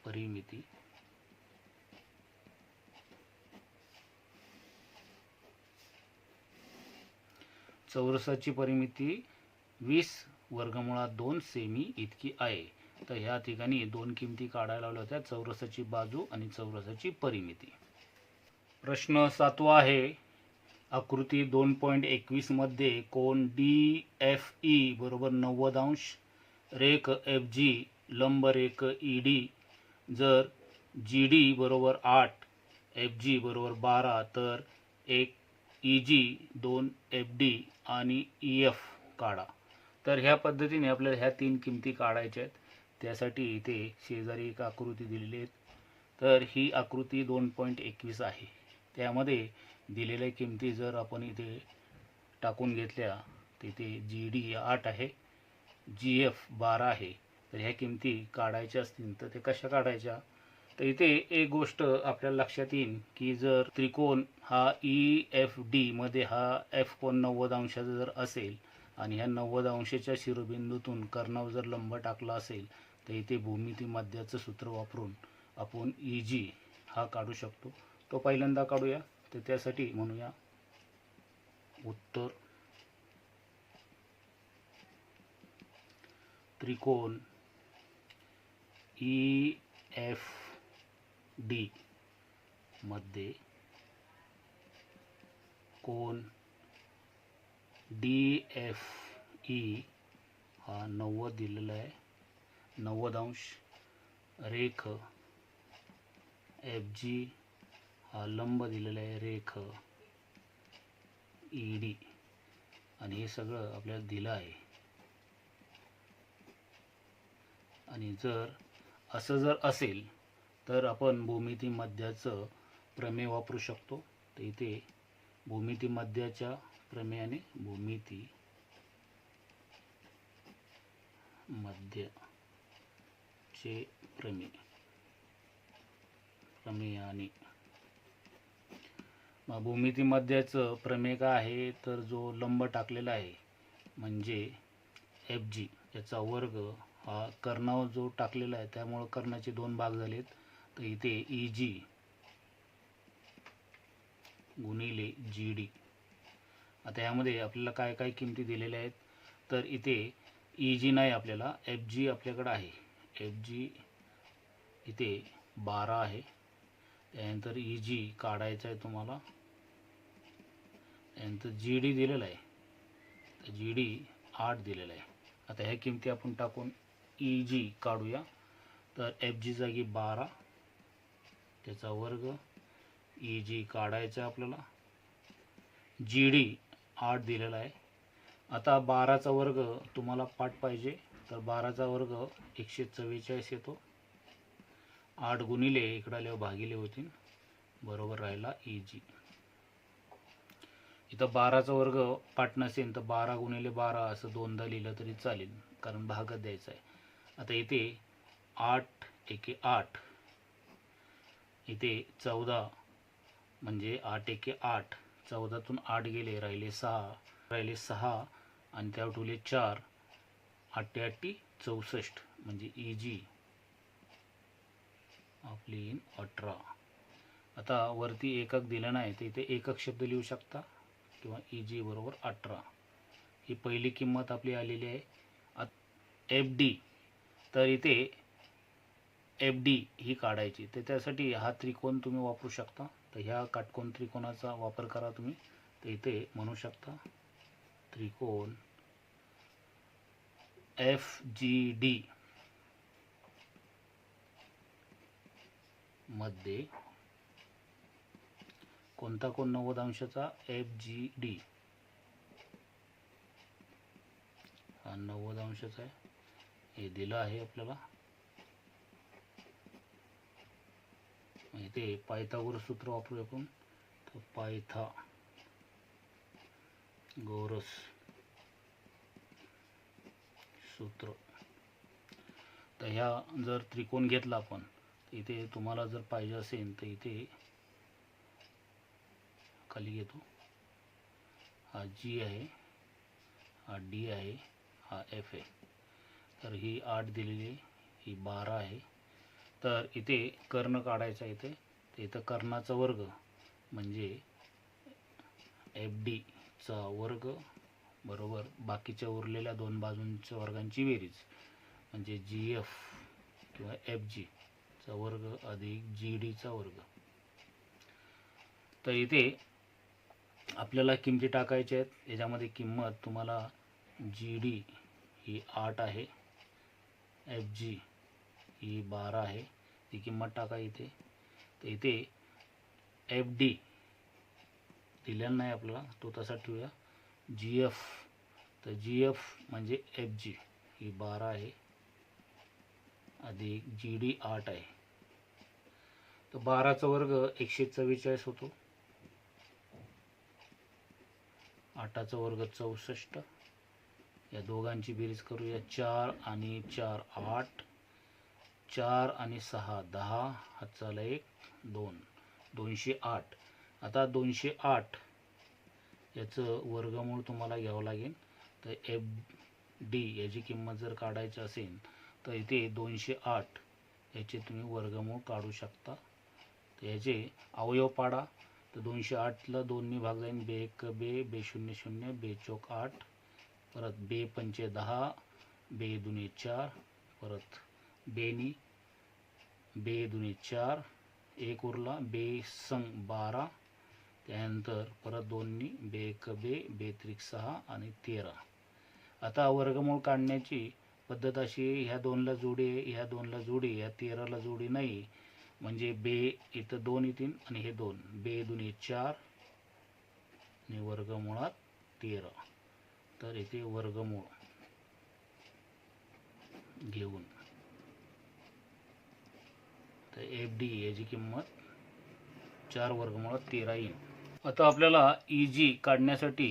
Speaker 1: परिमिती चौरसाची परिमिती 20√2 सेमी इतकी आहे. तर ह्या ठिकाणी दोन किमती काढायला लावल्या होत्या चौरसाची बाजू आणि चौरसाची परिमिती. प्रश्न 7वा आहे आकृती 2.21 मध्ये कोन DFE बरोबर 90 अंश, रेख FG लंब रेख ED जर GD बरोबर 8 FG बरोबर 12 तर एक EG 2 FD आणि EF काढा. तर ह्या पद्धतीने आपल्याला ह्या तीन किमती काढायच्या आहेत. त्यासाठी इथे शेजारी एक आकृती दिलेली आहे. तर ही आकृती 2.21 आहे. त्यामध्ये दिलेल्या किमती जर आपण इथे टाकून घेतल्या तर इथे GD 8 आहे, GF 12 आहे. तर ह्या किमती काढायच्या असतील तर ते कशा काढायच्या. तर इथे एक गोष्ट आपल्याला लक्षात येईल की जर त्रिकोण हा EFD मध्ये हा F कोन 90 अंशाचा जर असेल आणि ह्या 90 अंशाच्या शिरोबिंदूतून कर्णावर जर लंब टाकला असेल तर इथे भूमिती मध्याचं सूत्र वापरून आपण EG हा काढू शकतो. तो पहिल्यांदा काढूया. तर त्यासाठी म्हणूया उत्तर त्रिकोण EFD मध्ये कोन DFE हा 90 दिलेला आहे, 90 अंश. रेख FG हा लंब दिलेला आहे, रेख ED आणि हे सगळं आपल्याला दिलं आहे. आणि जर असं जर असेल तर आपण भूमिती मध्याचं प्रमेय वापरू शकतो. तर इथे भूमिती मध्याच्या प्रमेयाने भूमिती मध्याचे प्रमेयाने मग भूमिती मध्याचं प्रमेय काय आहे तर जो लंब टाकलेला आहे म्हणजे FG याचा वर्ग हा कर्णावर जो टाकलेला आहे त्यामुळे कर्णाचे दोन भाग झालेत. तर इथे EG गुणिले GD. आता यामध्ये आपल्याला काय काय किमती दिलेल्या आहेत तर इथे EG नाही आपल्याला, FG आपल्याकडे आहे. FG इथे 12 आहे. त्यानंतर EG काढायचा आहे तुम्हाला. त्यानंतर GD दिलेला आहे, तर GD 8 दिलेला आहे. आता ह्या किमती आपण टाकून EG काढूया. तर एफ जी जागी 12 त्याचा वर्ग, ई जी काढायचा आहे आपल्याला, जी डी 8 दिलेला आहे. आता 12चा वर्ग तुम्हाला पाठ पाहिजे, तर 12चा वर्ग 144 येतो. 8 गुणिले इकडं आल्यावर भागिले होतील, बरोबर राहिला ई जी. इथं 12चा वर्ग पाठ नसेल तर 12 गुणिले 12 असं दोनदा लिहिलं तरी चालेल, कारण भागच द्यायचा आहे. आता इथे 8 एके 8, इथे 14 म्हणजे 8 एके 8, 14तून 8 गेले, राहिले 6 आणि त्यावर ठेवले 4, 8 8 64 म्हणजे ई जी आपली 18. आता वरती एकक दिलं नाही तर इथे एकक शब्द लिहू शकता किंवा ई जी बरोबर 18. ही पहिली किंमत आपली आलेली आहे. एफ डी, तर इथे एफ डी ही काढायची, तर त्यासाठी हा त्रिकोण तुम्ही वापरू शकता. तर ह्या काटकोन त्रिकोणाचा वापर करा तुम्ही. तर इथे म्हणू शकता त्रिकोण एफ जी डी मध्ये कोणता कोण 90 अंशाचा, एफ जी डी हा 90 अंशाचा आहे, हे दिलं आहे आपल्याला. इथे पायथागोरस सूत्र वापरू आपण. तर पायथागोरस सूत्र. तर ह्या जर त्रिकोण घेतला आपण, तर इथे तुम्हाला जर पाहिजे असेल तर इथे खाली घेतो, हा जी आहे, हा डी आहे, हा एफ आहे. तर ही 8 दिलेली आहे, ही 12 आहे. तर इथे कर्ण काढायचा इथे. तर इथं कर्णाचा वर्ग म्हणजे एफ डीचा वर्ग बरोबर बाकीच्या उरलेल्या दोन बाजूंच्या वर्गांची बेरीज म्हणजे जी एफ किंवा एफ जीचा वर्ग अधिक जी डीचा वर्ग. तर इथे आपल्याला किमती टाकायच्या आहेत. याच्यामध्ये किंमत तुम्हाला जी डी ही 8 आहे, एफ जी ही 12 आहे, ती किंमत टाका इथे. तर इथे एफ डी दिलेला नाही आपल्याला, तो तसा ठेवूया. जी एफ, तर जी एफ म्हणजे एफ जी ही 12 आहे अधिक जी डी 8 आहे. तर 12चा वर्ग 144 होतो, 8चा वर्ग 64. या दोघांची बेरीज करूया. 4 आणि 4 8, 4 आणि 6 10, हातचाला 1 2, 208. आता 208 याचं वर्गमूळ तुम्हाला घ्यावं लागेल. तर एफ डी याची किंमत जर काढायची असेल तर इथे 208 याचे तुम्ही वर्गमूळ काढू शकता. तर याचे अवयव पाडा. तर 208ला 2नी भाग जाईल, बे 1 बे, बे 0 0, बे चौक 8, परत बे 5 10, बे 2 4, परत बेनी, बे 2 4, 1 उरला, बे संग 12, त्यानंतर परत 2नी बे 1 बे, बे 3 6 आणि 13. आता वर्गमूळ काढण्याची पद्धत अशी, ह्या 2ला जोडी, ह्या 2ला जोडी, ह्या 13ला जोडी नाही, म्हणजे बे इथं 2 येतील आणि हे 2, बे 2 4 आणि वर्गमुळात 13. तर इथे वर्गमूळ घेऊन तर एफ डी याची किंमत 4 वर्गमुळात 13 येईल. आता आपल्याला ई जी काढण्यासाठी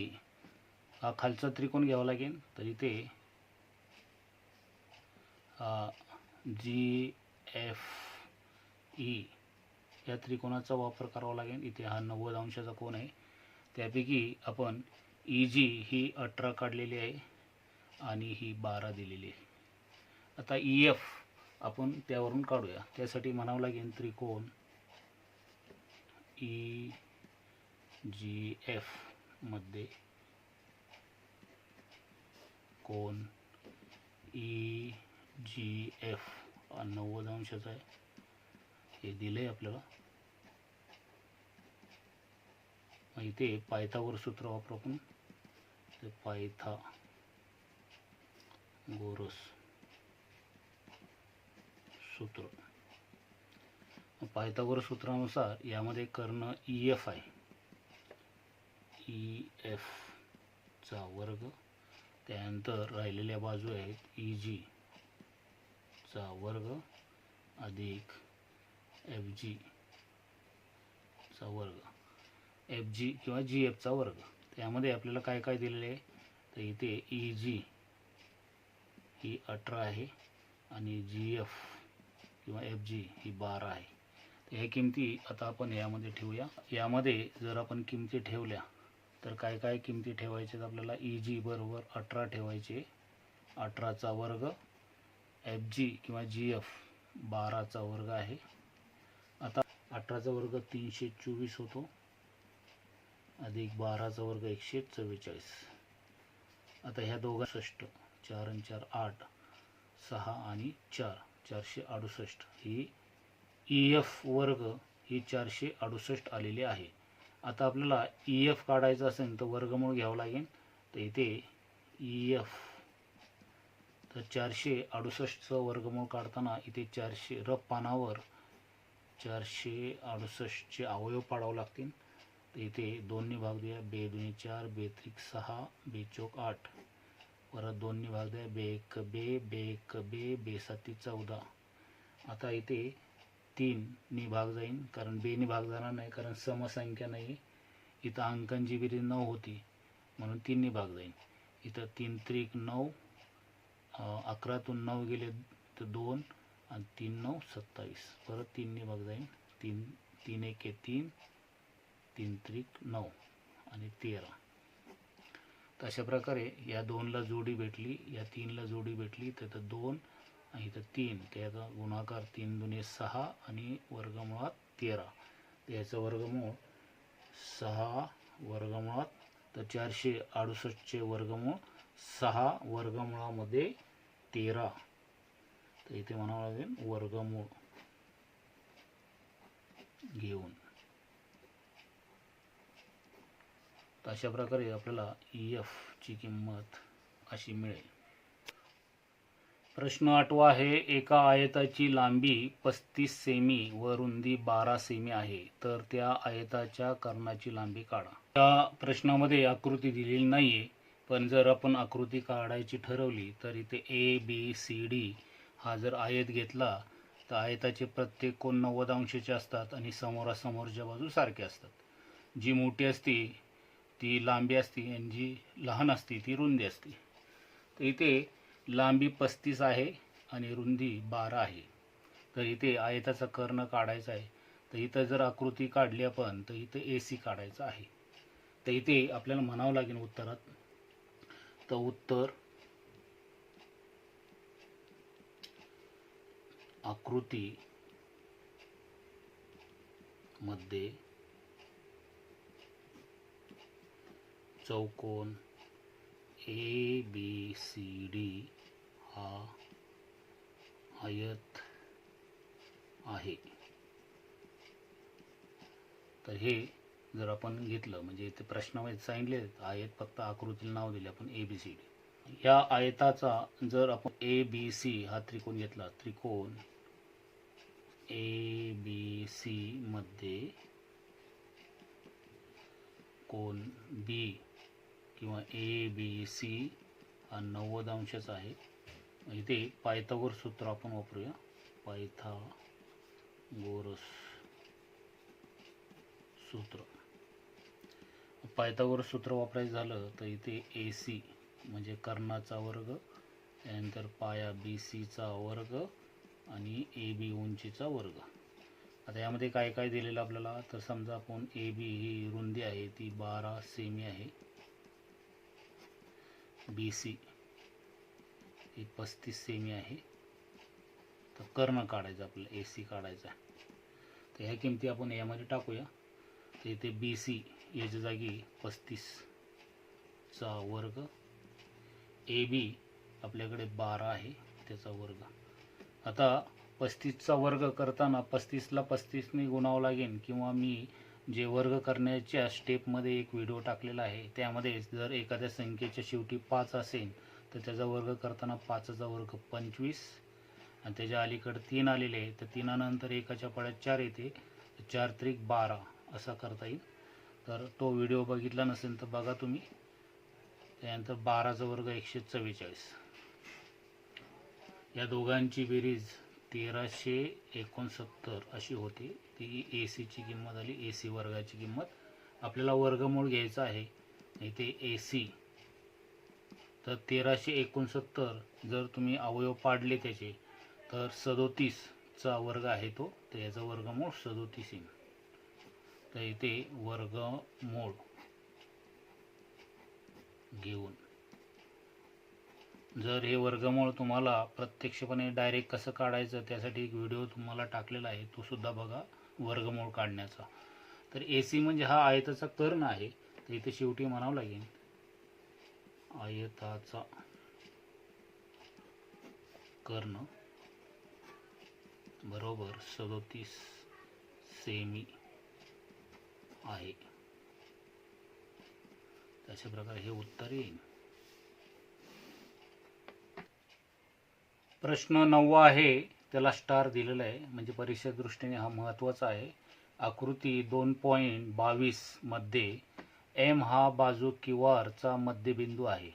Speaker 1: हा खालचा त्रिकोण घ्यावा लागेल. तर इथे जी एफ ई या त्रिकोणाचा वापर करावा लागेल. इथे हा 90 अंशाचा कोन आहे, त्यापैकी आपण ई जी ही 18 काढलेली आहे आणि ही 12 दिलेली आहे. आता ई एफ आपण त्यावरून काढूया. त्यासाठी म्हणावं लागेल त्रिकोण ई जी एफ मध्ये कोन ई जी एफ 90 अंशाचा आहे, हे दिले आपल्याला. इथे पायथागोरस सूत्र वापरू आपण. ते पायथागोरस सूत्र. पायथागोरस सूत्रानुसार यामध्ये कर्ण EF आहे, EF चा वर्ग, त्यानंतर राहिलेल्या बाजू आहेत EG चा वर्ग अधिक FG चा वर्ग, FG किंवा GF चा वर्ग. त्यामध्ये आपल्याला काय काय दिलेले आहे, तर इथे EG ही 18 आहे आणि GF किंवा FG ही 12 आहे. तर ह्या किमती आता आपण यामध्ये ठेवूया. यामध्ये जर आपण किमती ठेवल्या तर काय काय किमती ठेवायचे, आपल्याला EG बरोबर 18 ठेवायचे, 18 चा वर्ग, FG किंवा GF 12 चा वर्ग आहे. आता 18 चा वर्ग 324 होतो अधिक 12 चा वर्ग 144. आता ह्या दोघा 66, 4 आणि 4 8, 6 आणि 4 468 ही EF वर्ग ही 468 आलेली आहे. आता आपल्याला EF काढायचं असेल तर वर्गमूळ घ्यावं लागेल. तर इथे EF तर 468चं वर्गमूळ काढताना इथे 400 रफ पानावर 468चे अवयव पाडावे लागतील. तर इथे 2 भाग द्या, 2 दुनी 4, 2 त्रिक 6, 2 चौक 8, परत 2 भाग द्या, 2 एक 2, 2 एक 2, 2 साती 14. आता इथे 3 भाग जाईल, कारण 2 भाग जाणार नाही, कारण समसंख्या नाही. इथं अंकांची बेरीज 9 होती म्हणून 3 भाग जाईल. इथं 3 त्रिक 9, 11तून 9 गेले तर 2 आणि 3 9 27, परत 3 भाग जाईल. 3 एक 3, 3 त्रिक 9 आणि 13. तर अशा प्रकारे या 2ला जोडी भेटली, या 3ला जोडी भेटली, तर 2 आणि इथं 3, त्याचा गुणाकार 3 दुने 6 आणि वर्गमुळात 13. याचं वर्गमूळ 6 वर्गमुळात, तर 468चे वर्गमूळ 6 वर्गमुळामध्ये 13. तर इथे म्हणावं लागेल वर्गमूळ घेऊन. तर अशा प्रकारे आपल्याला EF ची किंमत अशी मिळेल. प्रश्न 8वा आहे, एका आयताची लांबी 35 सेमी व रुंदी 12 सेमी आहे, तर त्या आयताच्या कर्णाची लांबी काढा. या प्रश्नामध्ये आकृती दिलेली नाहीये, पण जर आपण आकृती काढायची ठरवली तर इथे ABCD हा जर आयत घेतला तर आयताचे प्रत्येक कोन 90 अंशाचे असतात आणि समोरासमोरच्या बाजू सारख्या असतात. जी मोठी असती ती लांबी असती आणि जी लहान असती ती रुंदी असते. तर इथे लांबी 35 आहे आणि रुंदी 12 आहे. तर इथे आयताचा कर्ण काढायचा आहे. तर इथं जर आकृती काढली आपण तर इथे AC काढायचं आहे. तर इथे आपल्याला म्हणावं लागेल उत्तरात, तर उत्तर आकृती मध्ये चौकोन ABCD हा आयत आहे. तर हे जर आपण घेतलं, म्हणजे इथे प्रश्नामध्ये सांगितले आयत, फक्त आकृतीला नाव दिले आपण ABCD. या आयताचा जर आपण ABC हा त्रिकोण घेतला, त्रिकोण ABC मध्ये कोन B किंवा ABC हा 90 अंशाचा आहे. इथे पायथागोरस सूत्र आपण वापरूया. पायथागोरस सूत्र वापरायचं झालं तर इथे AC म्हणजे कर्णाचा वर्ग, त्यानंतर पाया BC चा वर्ग आणि AB उंचीचा वर्ग. आता यामध्ये काय काय दिलेलं आपल्याला, तर समजा आपण AB ही रुंदी आहे ती 12 सेमी आहे, BC ही 35 सेमी आहे. तर कर्ण काढायचं आपल्याला, AC काढायचा. तर ह्या किमती आपण यामध्ये टाकूया. तर इथे BC याच्या जागी 35 चा वर्ग, AB आपल्याकडे 12 आहे त्याचा वर्ग. आता 35चा वर्ग करताना 35ला 35ने गुणावं लागेल, किंवा मी जे वर्ग करण्याच्या स्टेपमध्ये एक व्हिडिओ टाकलेला आहे त्यामध्ये जर एखाद्या संख्येच्या शेवटी 5 असेल तर त्याचा वर्ग करताना 5चा वर्ग 25 आणि त्याच्या अलीकडे 3 आलेले आहे, तर 3नंतर एकाच्या पळ्यात 4 येते, 4 त्रिक 12 असा करता येईल. तर तो व्हिडिओ बघितला नसेल तर बघा तुम्ही. त्यानंतर 12चा वर्ग 144. या दोघांची बेरीज 1369 अशी होती. ती ए सीची किंमत आली. ए सी वर्गाची किंमत आपल्याला वर्गमूळ घ्यायचं आहे. इथे ए सी तर 1369 जर तुम्ही अवयव पाडले त्याचे तर 37चा वर्ग आहे तो, तर याचा वर्गमूळ 37 येईल. तर इथे वर्गमूळ घेऊन जर हे वर्गमूळ तुम्हाला प्रत्यक्षपणे डायरेक्ट कसं काढायचं त्यासाठी एक व्हिडिओ तुम्हाला टाकलेला आहे, तो सुद्धा बघा वर्गमूळ काढण्याचा. तर ए सी म्हणजे हा आयताचा कर्ण आहे, तर इथे शेवटी म्हणावं लागेल आयताचा कर्ण बरोबर 37 सेमी आहे. अशा प्रकारे हे उत्तर येईल. प्रश्न 9 आहे, त्याला स्टार दिलेला आहे, म्हणजे परीक्षा दृष्टीने हा महत्त्वाचा आहे. आकृती 2.22 मध्ये एम हा बाजू क्यू आरचा मध्यबिंदू आहे.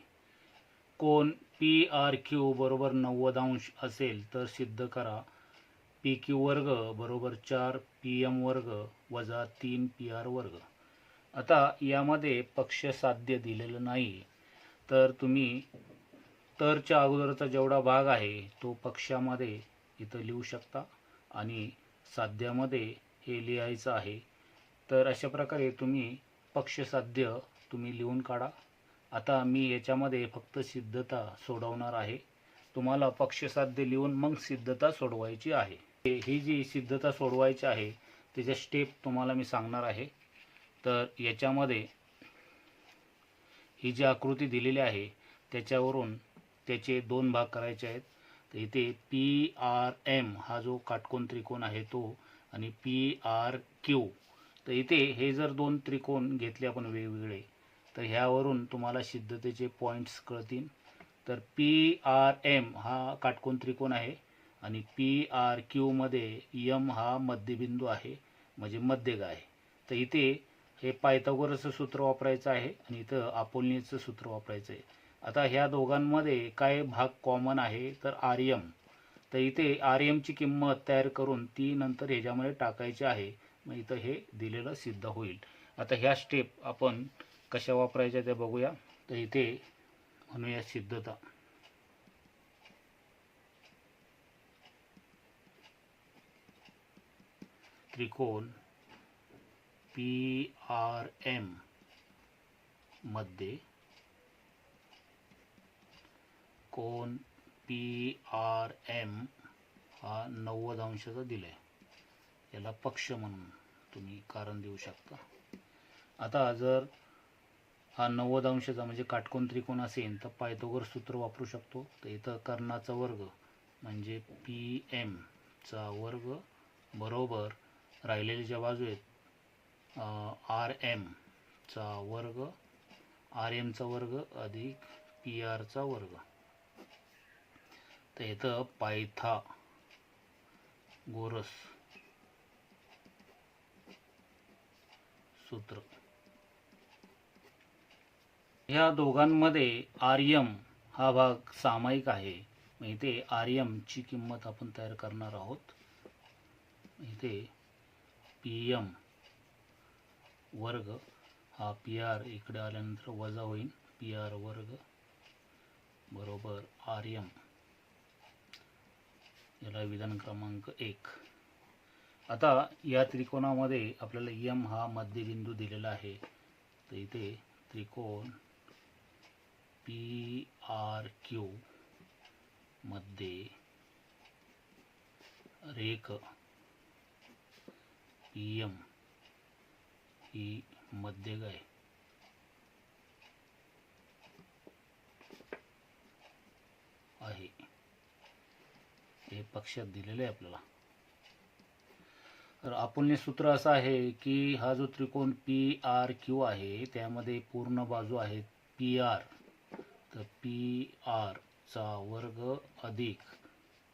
Speaker 1: कोन पी आर क्यू बरोबर 90° असेल तर सिद्ध करा पी क्यू वर्ग बरोबर 4 पी एम वर्ग वजा 3 पी आर वर्ग. आता यामध्ये पक्ष साध्य दिलेलं नाही, तर तुम्ही तरच्या अगोदरचा जेवढा भाग आहे तो पक्षामध्ये इथं लिहू शकता आणि साध्यामध्ये हे लिहायचं आहे. तर अशा प्रकारे तुम्ही पक्षसाध्य तुम्ही लिहून काढा. आता मी याच्यामध्ये फक्त सिद्धता सोडवणार आहे. तुम्हाला पक्षसाध्य लिहून मग सिद्धता सोडवायची आहे. ही जी सिद्धता सोडवायची आहे त्याच्या स्टेप तुम्हाला मी सांगणार आहे. तर याच्यामध्ये ही जी आकृती दिलेली आहे त्याच्यावरून त्याचे 2 भाग करायचे आहेत. तर इथे पी आर एम हा जो काटकोन त्रिकोण आहे तो आणि पी आर क्यू, तर इथे हे जर 2 त्रिकोण घेतले आपण वेगवेगळे तर ह्यावरून तुम्हाला सिद्धतेचे पॉईंट्स कळतील. तर पी आर एम हा काटकोन त्रिकोण आहे आणि पी आर क्यू मध्ये यम हा मध्यबिंदू आहे, म्हणजे मध्यक आहे. तर इथे हे पायथागोरसचं सूत्र वापरायचं आहे आणि इथं आपोलनीचं सूत्र वापरायचं आहे. आता ह्या दोघांमध्ये काय भाग कॉमन आहे तर आर एम. तर इथे आर एमची किंमत तयार करून ती नंतर ह्याच्यामध्ये टाकायची आहे, मग इथं हे दिलेलं सिद्ध होईल. आता ह्या स्टेप आपण कशा वापरायच्या त्या बघूया. तर इथे म्हणूया सिद्धता. त्रिकोण पी आर एम मध्ये कोन पी आर एम हा 90° दिलाय, याला पक्ष म्हणून तुम्ही कारण देऊ शकता. आता जर हा 90° म्हणजे काटकोन त्रिकोण असेल तर पायथागोरस सूत्र वापरू शकतो. तर इथं कर्णाचा वर्ग म्हणजे पी एम चा वर्ग बरोबर राहिलेली ज्या बाजू आहेत आर एम चा वर्ग, आर एम चा वर्ग अधिक पी आर चा वर्ग. तर इथं पायथागोरस सूत्र. ह्या दोघांमध्ये आर एम हा भाग सामायिक आहे. मग इथे आर एम ची किंमत आपण तयार करणार आहोत. इथे पी एम वर्ग हा पी आर इकडे आल्यानंतर वजा होईल, पी आर वर्ग बरोबर आर एम. याला विधान क्रमांक 1. आता या त्रिकोणामध्ये आपल्याला एम हा मध्यबिंदू दिलेला आहे. तर इथे त्रिकोण पी आर क्यू मध्ये रेख पी एम ही मध्यक आहे, हे पक्षात दिलेले आहे आपल्याला. तर आपोलने सूत्र असं आहे की हा जो त्रिकोण पी आर क्यू आहे त्यामध्ये पूर्ण बाजू आहेत पी आर. तर पी आर चा वर्ग अधिक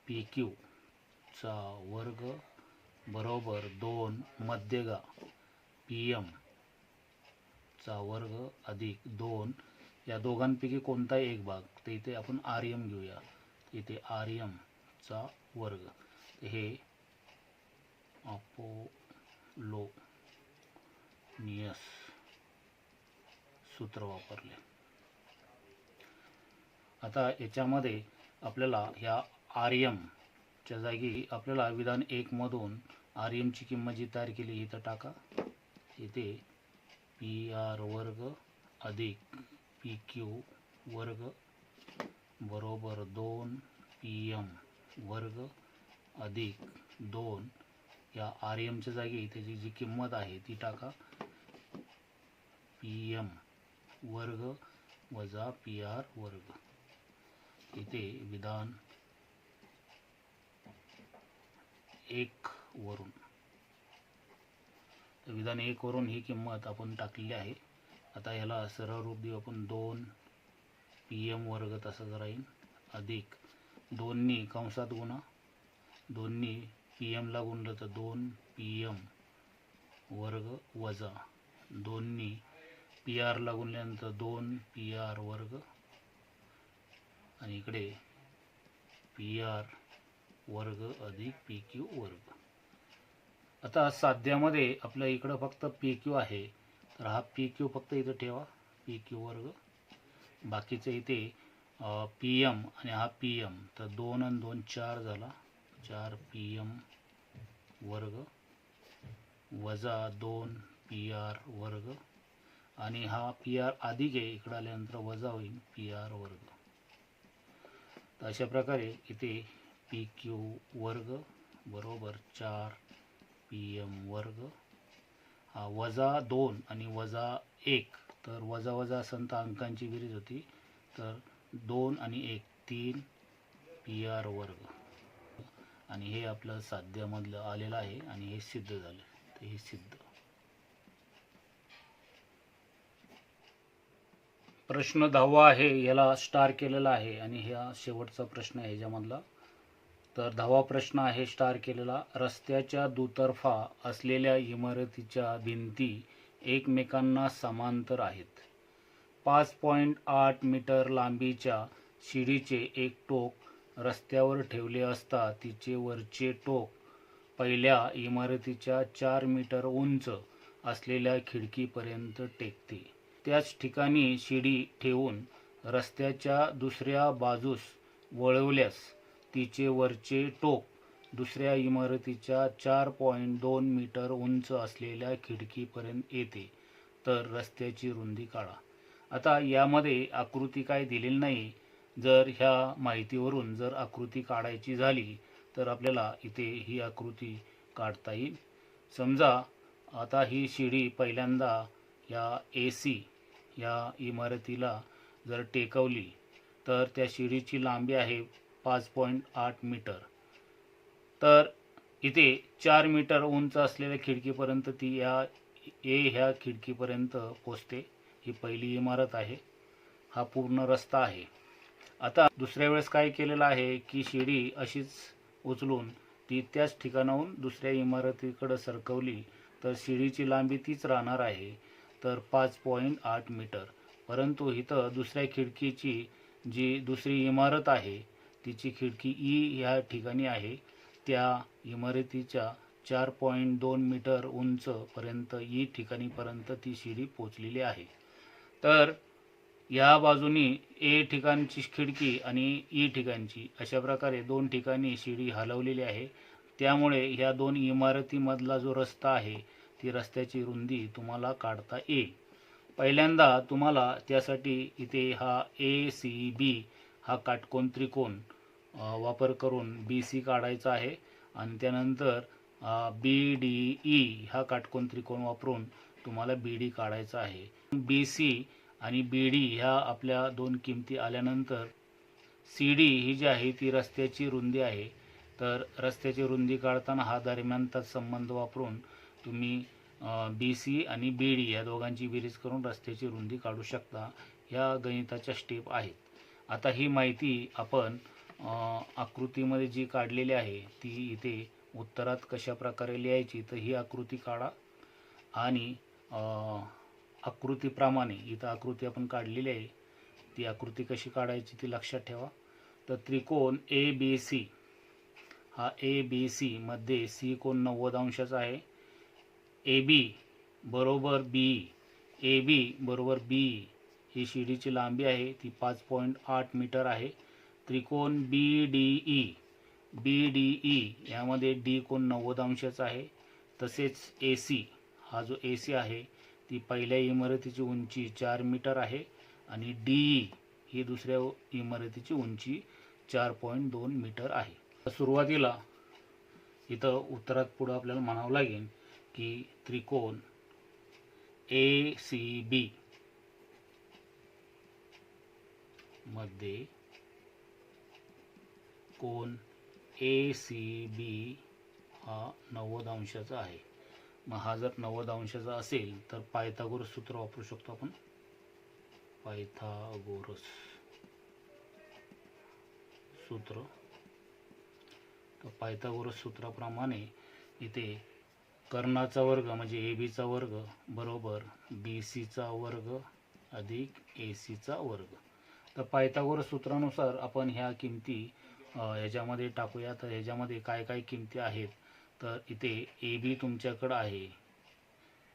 Speaker 1: पी क्यू चा वर्ग बरोबर 2 मध्यगा PM चा वर्ग अधिक 2 या दोघांपैकी कोणताही एक भाग, तर इथे आपण RM घेऊया. इथे RM चा वर्ग, हे अपोलोनियस सूत्र वापरले. आता याच्यामध्ये आपल्याला ह्या RM च्या जागी आपल्याला विधान 1 मधून RM ची किंमत जी तयार केली इथं टाका. इथे PR वर्ग अधिक PQ वर्ग बरोबर 2 PM वर्ग अधिक 2 या RM च्या जागी त्याची जी किंमत आहे ती टाका. PM वर्ग वजा PR वर्ग. इथे विधान 1 वरून, विधान 1 वरून ही किंमत आपण टाकलेली आहे. आता याला सरळ रूप देऊ आपण. 2 PM वर्ग तसाच राहील अधिक 2 नी कंसात गुणा, 2 नी PM ला गुणलं तर 2 PM वर्ग वजा 2 नी PR ला गुणल्यानंतर 2 PR वर्ग आणि इकडे PR वर्ग अधिक PQ वर्ग. आता साध्यामध्ये आपल्या इकडं फक्त PQ आहे, तर हा PQ फक्त इथं ठेवा, PQ वर्ग. बाकीचे इथे PM आणि हा PM, तर 2 आणि 2 4 झाला, 4 PM वर्ग वजा 2 PR वर्ग आणि हा PR अधिक आहे, इकडं आल्यानंतर वजा होईल PR वर्ग. तर अशा प्रकारे इथे PQ वर्ग बरोबर 4 PM वर्ग, हा वजा 2 आणि वजा 1, तर वजा वजा संत अंकांची बेरीज होती, तर 2 आणि 1 3 PR वर्ग. आणि हे आपलं साध्यामधलं आलेलं आहे आणि हे सिद्ध झालं. तर हे सिद्ध. प्रश्न 10वा आहे, याला स्टार केलेला आहे आणि हा शेवटचा प्रश्न आहे ह्याच्यामधला. तर 10वा प्रश्न आहे स्टार केलेला. रस्त्याच्या दुतर्फा असलेल्या इमारतीच्या भिंती एकमेकांना समांतर आहेत. 5.8 मीटर लांबीच्या शिडीचे एक टोक रस्त्यावर ठेवले असता तिचे वरचे टोक पहिल्या इमारतीच्या 4 मीटर उंच असलेल्या खिडकीपर्यंत टेकते. त्याच ठिकाणी शिडी ठेवून रस्त्याच्या दुसऱ्या बाजूस वळवल्यास तिचे वरचे टोक दुसऱ्या इमारतीच्या 4.2 मीटर उंच असलेल्या खिडकीपर्यंत येते. तर रस्त्याची रुंदी काढा. आता यामध्ये आकृती काय दिलेली नाही. जर ह्या माहितीवरून जर आकृती काढायची झाली तर आपल्याला इथे ही आकृती काढता येईल. समजा आता ही शिडी पहिल्यांदा या AC या इमारतीला जर टेकवली तर त्या शिडीची लांबी आहे 5.8 मीटर. तर इथे 4 मीटर उंच असलेल्या खिडकीपर्यंत ती या ह्या खिडकीपर्यंत पोचते. ही पहिली इमारत आहे, हा पूर्ण रस्ता आहे. आता दुसऱ्या वेळेस काय केलेलं आहे की शिडी अशीच उचलून ती त्याच ठिकाणाहून दुसऱ्या इमारतीकडे सरकवली तर शिडीची लांबी तीच राहणार आहे, तर 5.8 मीटर. परंतु इथं दुसऱ्या खिडकीची जी दुसरी इमारत आहे तिची खिडकी E ह्या ठिकाणी आहे. त्या इमारतीच्या 4.2 मीटर उंच पर्यंत E ठिकाणीपर्यंत ती शिडी पोचलेली आहे. तर या बाजूनी A ठिकाणची खिडकी आणि E ठिकाणची अशा प्रकारे दोन ठिकाणी शिडी हलवलेली आहे. त्यामुळे ह्या दोन इमारतीमधला जो रस्ता आहे ती रस्त्याची रुंदी तुम्हाला काढता येईल. पहिल्यांदा तुम्हाला त्यासाठी इथे हा ACB हा काटकोन त्रिकोण वापर करून BC काढायचा आहे आणि त्यानंतर BDE हा काटकोन त्रिकोण वापरून तुम्हाला BD काढायचा आहे. BC आणि BD ह्या आपल्या दोन किमती आल्यानंतर CD ही जी आहे ती रस्त्याची रुंदी आहे. तर रस्त्याची रुंदी काढताना हा दरम्यानचा संबंध वापरून तुम्ही BC आणि BD या दोघांची बेरीज करून रस्त्याची रुंदी काढू शकता. ह्या गणिताच्या स्टेप आहेत. आता ही माहिती आपण आकृतीमध्ये जी काढलेली आहे ती इथे उत्तरात कशा प्रकारे लिहायची, तर ही आकृती काढा आणि आकृतीप्रमाणे इथं आकृती आपण काढलेली आहे ती आकृती कशी काढायची ती लक्षात ठेवा. तर त्रिकोण ए बी सी हा ए बी सी मध्ये सी कोण 90 अंशाचा आहे. ए बी बरोबर बी, ए बी बरोबर बी ही शिडीची लांबी आहे ती 5.8 मीटर आहे. त्रिकोण बी डी ई, बी डी ई यामध्ये डी कोण 90 अंशाचा आहे. तसेच ए सी हा जो ए सी आहे ती पहिल्या इमारतीची उंची 4 मीटर आहे आणि डी ही दुसऱ्या इमारतीची उंची 4.2 मीटर आहे. सुरुवातीला इथं उत्तरात पुढं आपल्याला म्हणावं लागेल की त्रिकोण ए सी बी मध्ये कोण ए सी बी हा 90 अंशाचा आहे. मग हा जर 90 अंशाचा असेल तर पायथागोरस सूत्र वापरू शकतो आपण. पायथागोरस सूत्र. तर पायथागोरस सूत्राप्रमाणे इथे कर्णाचा वर्ग म्हणजे ए बीचा वर्ग बरोबर बी सीचा वर्ग अधिक ए सीचा वर्ग. तर पायथागोरस सूत्रानुसार आपण ह्या किमती ह्याच्यामध्ये टाकूया. तर ह्याच्यामध्ये काय काय किमती आहेत तर इथे ए बी तुमच्याकडं आहे,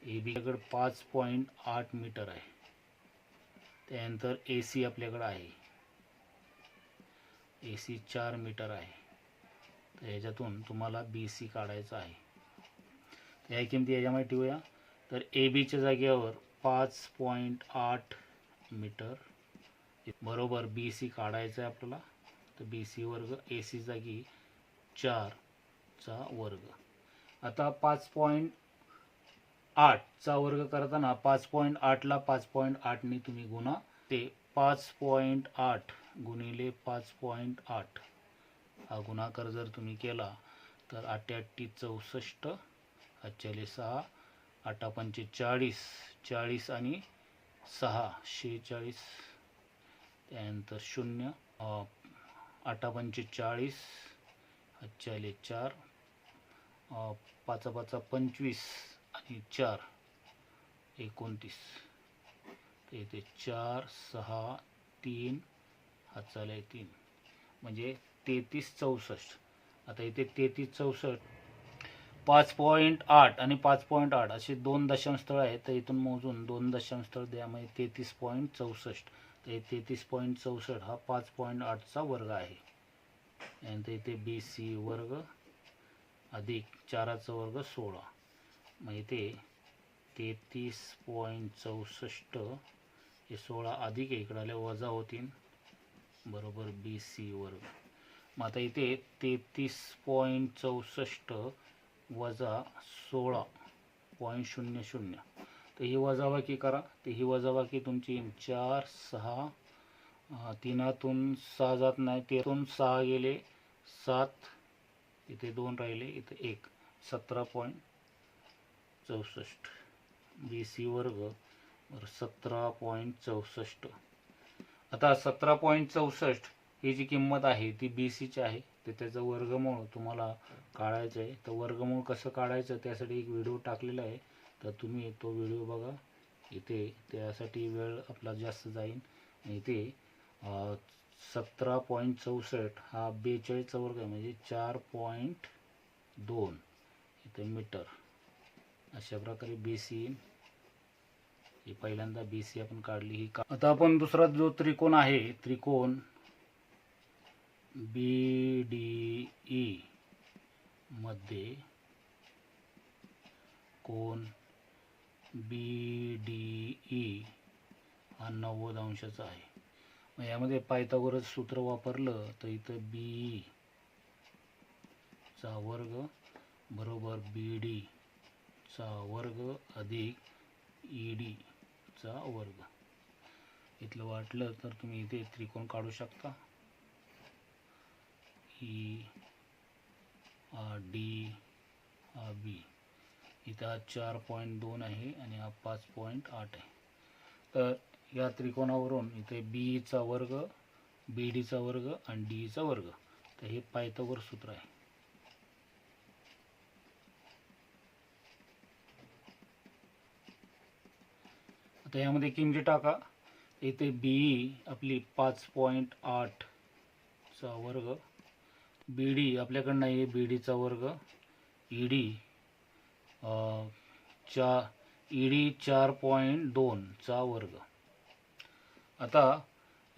Speaker 1: ए बीकडं 5.8 मीटर आहे. त्यानंतर ए सी आपल्याकडं आहे, ए सी 4 मीटर आहे. तर ह्याच्यातून तुम्हाला बी सी काढायचं आहे. तर ह्या किमती ह्याच्यामध्ये ठेवूया. तर ए बीच्या जागेवर 5.8 मीटर बरोबर बी सी काढायचं आहे आपल्याला. तर बी सी वर्ग ए सी जागी 4चा वर्ग. आता 5.8चा वर्ग करताना 5.8ला 5.8ने तुम्ही गुणा. ते 5.8 गुणिले 5.8 हा गुणाकार जर तुम्ही केला तर 8 8 64, 8 6, 8 5 40, 40 आणि 6 46, त्यानंतर 0, 8 5 40, 4 4, 5 5 25 आणि 4 29. तर इथे 4 6 3 हातचाले 3 म्हणजे 33 64. आता इथे 33 64 5.8 आणि 5.8 असे 2 दशांशस्थळ आहेत. तर इथून मोजून 2 दशांशस्थळ द्या म्हणजे 33.64. तर 33.64 हा 5.8चा वर्ग आहे. त्यानंतर इथे बी सी वर्ग अधिक 4चा वर्ग 16. मग इथे 33.64 हे 16 अधिक इकडे वजा होतील बरोबर बी सी वर्ग. मग आता इथे 33.64 वजा 16.00. तर ही वजाबाकी करा. तर ही वजाबाकी तुमची 4 6 3तून 6 जात नाही, 3तून 6 गेले 7, इथे 2 राहिले, इथे 1, 17.64 बी सी वर्ग बरं 17.64. आता 17.64 ही जी किंमत आहे ती बी सीची आहे. तर त्याचं वर्गमूळ तुम्हाला काढायचं आहे. तर वर्गमूळ कसं काढायचं त्यासाठी एक व्हिडिओ टाकलेला आहे. तर तुम्ही तो व्हिडिओ बघा. इथे त्यासाठी वेळ आपला जास्त जाईल. इथे 17.64 हा 42चा वर्ग आहे म्हणजे 4.2 इथे मीटर. अशा प्रकारे बी सी ही पहिल्यांदा बी सी आपण काढली. ही आता आपण दुसरा जो त्रिकोण आहे त्रिकोण बी डी ई मध्ये कोण बी डी ई हा 90 अंशाचा आहे. मग यामध्ये पायथागोरस सूत्र वापरलं तर इथं बी चा वर्ग बरोबर बी डी चा वर्ग अधिक ई डी चा वर्ग. इथलं वाटलं तर तुम्ही इथे त्रिकोण काढू शकता. ई हा डी हा बी. इथं हा 4.2 आहे आणि हा 5.8 आहे. तर या त्रिकोणावरून इथे बी चा वर्ग बी डीचा वर्ग आणि डीचा वर्ग. तर हे पायथागोरस सूत्र आहे. आता यामध्ये किमती टाका. इथे बी आपली 5.8 चा वर्ग, बी डी आपल्याकडनं आहे बी डीचा वर्ग, ई डी 4.2 चा वर्ग. आता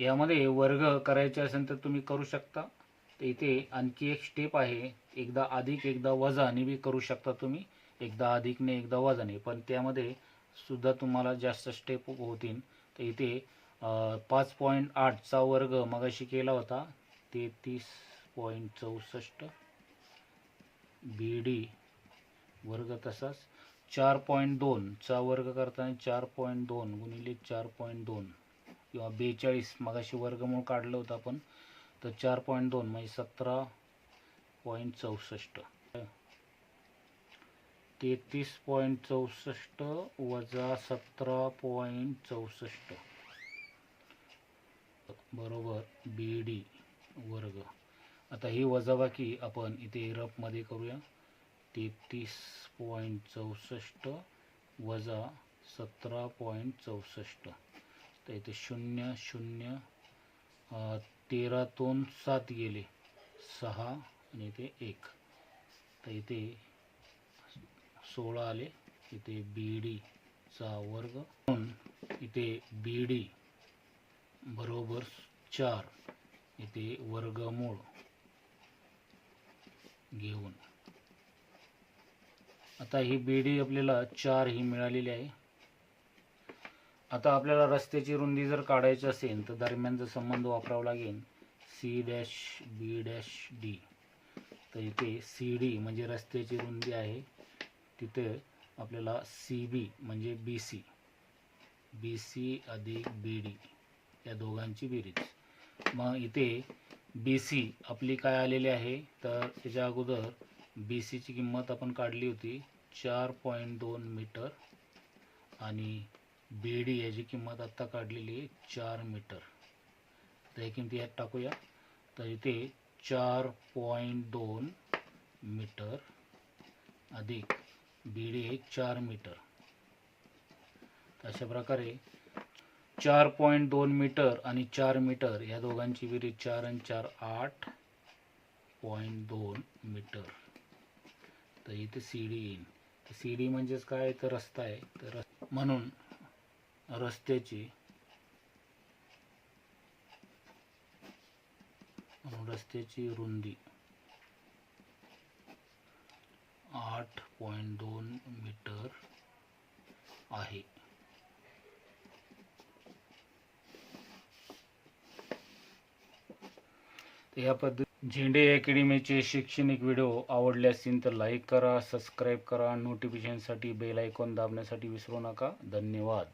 Speaker 1: यामध्ये वर्ग करायचे असेल तर तुम्ही करू शकता. तर इथे आणखी एक स्टेप आहे, एकदा अधिक एकदा वजाने बी करू शकता तुम्ही, एकदा अधिकने एकदा वजाने, पण त्यामध्ये सुद्धा तुम्हाला जास्त स्टेप होतील. तर इथे 5.8 चा वर्ग मगाशी केला होता 33.64 बी डी वर्ग, तसाच 4.2 चा वर्ग करताना 4.2 गुणिले 4.2 किंवा 42 मगाशी वर्गमूळ काढलं होतं आपण, तर 4.2 म्हणजे 17.64. 33.64 वजा 17.64 बरोबर बी डी वर्ग. आता ही वजाबाकी आपण इथे रफमध्ये करूया. 33.64 वजा 17.64. तर इथे 0 0 13तून 7 गेले 6 आणि इथे 1, तर इथे 16 आले. इथे बी डीचा वर्ग, इथे बी डी बरोबर 4, इथे वर्गमूळ घेऊन. आता ही बी डी आपल्याला 4 ही मिळालेली आहे. आता आपल्याला रस्त्याची रुंदी जर काढायची असेल तर दरम्यानचा संबंध वापरावा लागेल, सी डॅश बी डॅश डी. तर इथे सी डी म्हणजे रस्त्याची रुंदी आहे, तिथे आपल्याला सी बी म्हणजे बी सी, बी सी अधिक बी डी या दोघांची बेरीज. मग इथे बी सी आपली काय आलेली आहे, तर त्याच्या अगोदर बी सीची किंमत आपण काढली होती 4.2 मीटर आणि बी डी याची किंमत आत्ता काढलेली आहे 4 मीटर. तर ही किमती यात टाकूया. तर इथे 4.2 मीटर अधिक बी डी आहे 4 मीटर. अशा प्रकारे 4.2 मीटर आणि 4 मीटर या दोघांची बेरीज 4 आणि 4 8.2 मीटर. तर इथे सी डी येईल. सी डी म्हणजेच काय, तर रस्ता आहे. तर म्हणून रस्त्याची रुंदी 8.2 मीटर आहे. या पद्धती झेंडे अकॅडमीचे शैक्षणिक व्हिडिओ आवडले असतील तर लाईक करा, सबस्क्राईब करा, नोटिफिकेशनसाठी बेल आयकॉन दाबण्यासाठी विसरू नका. धन्यवाद.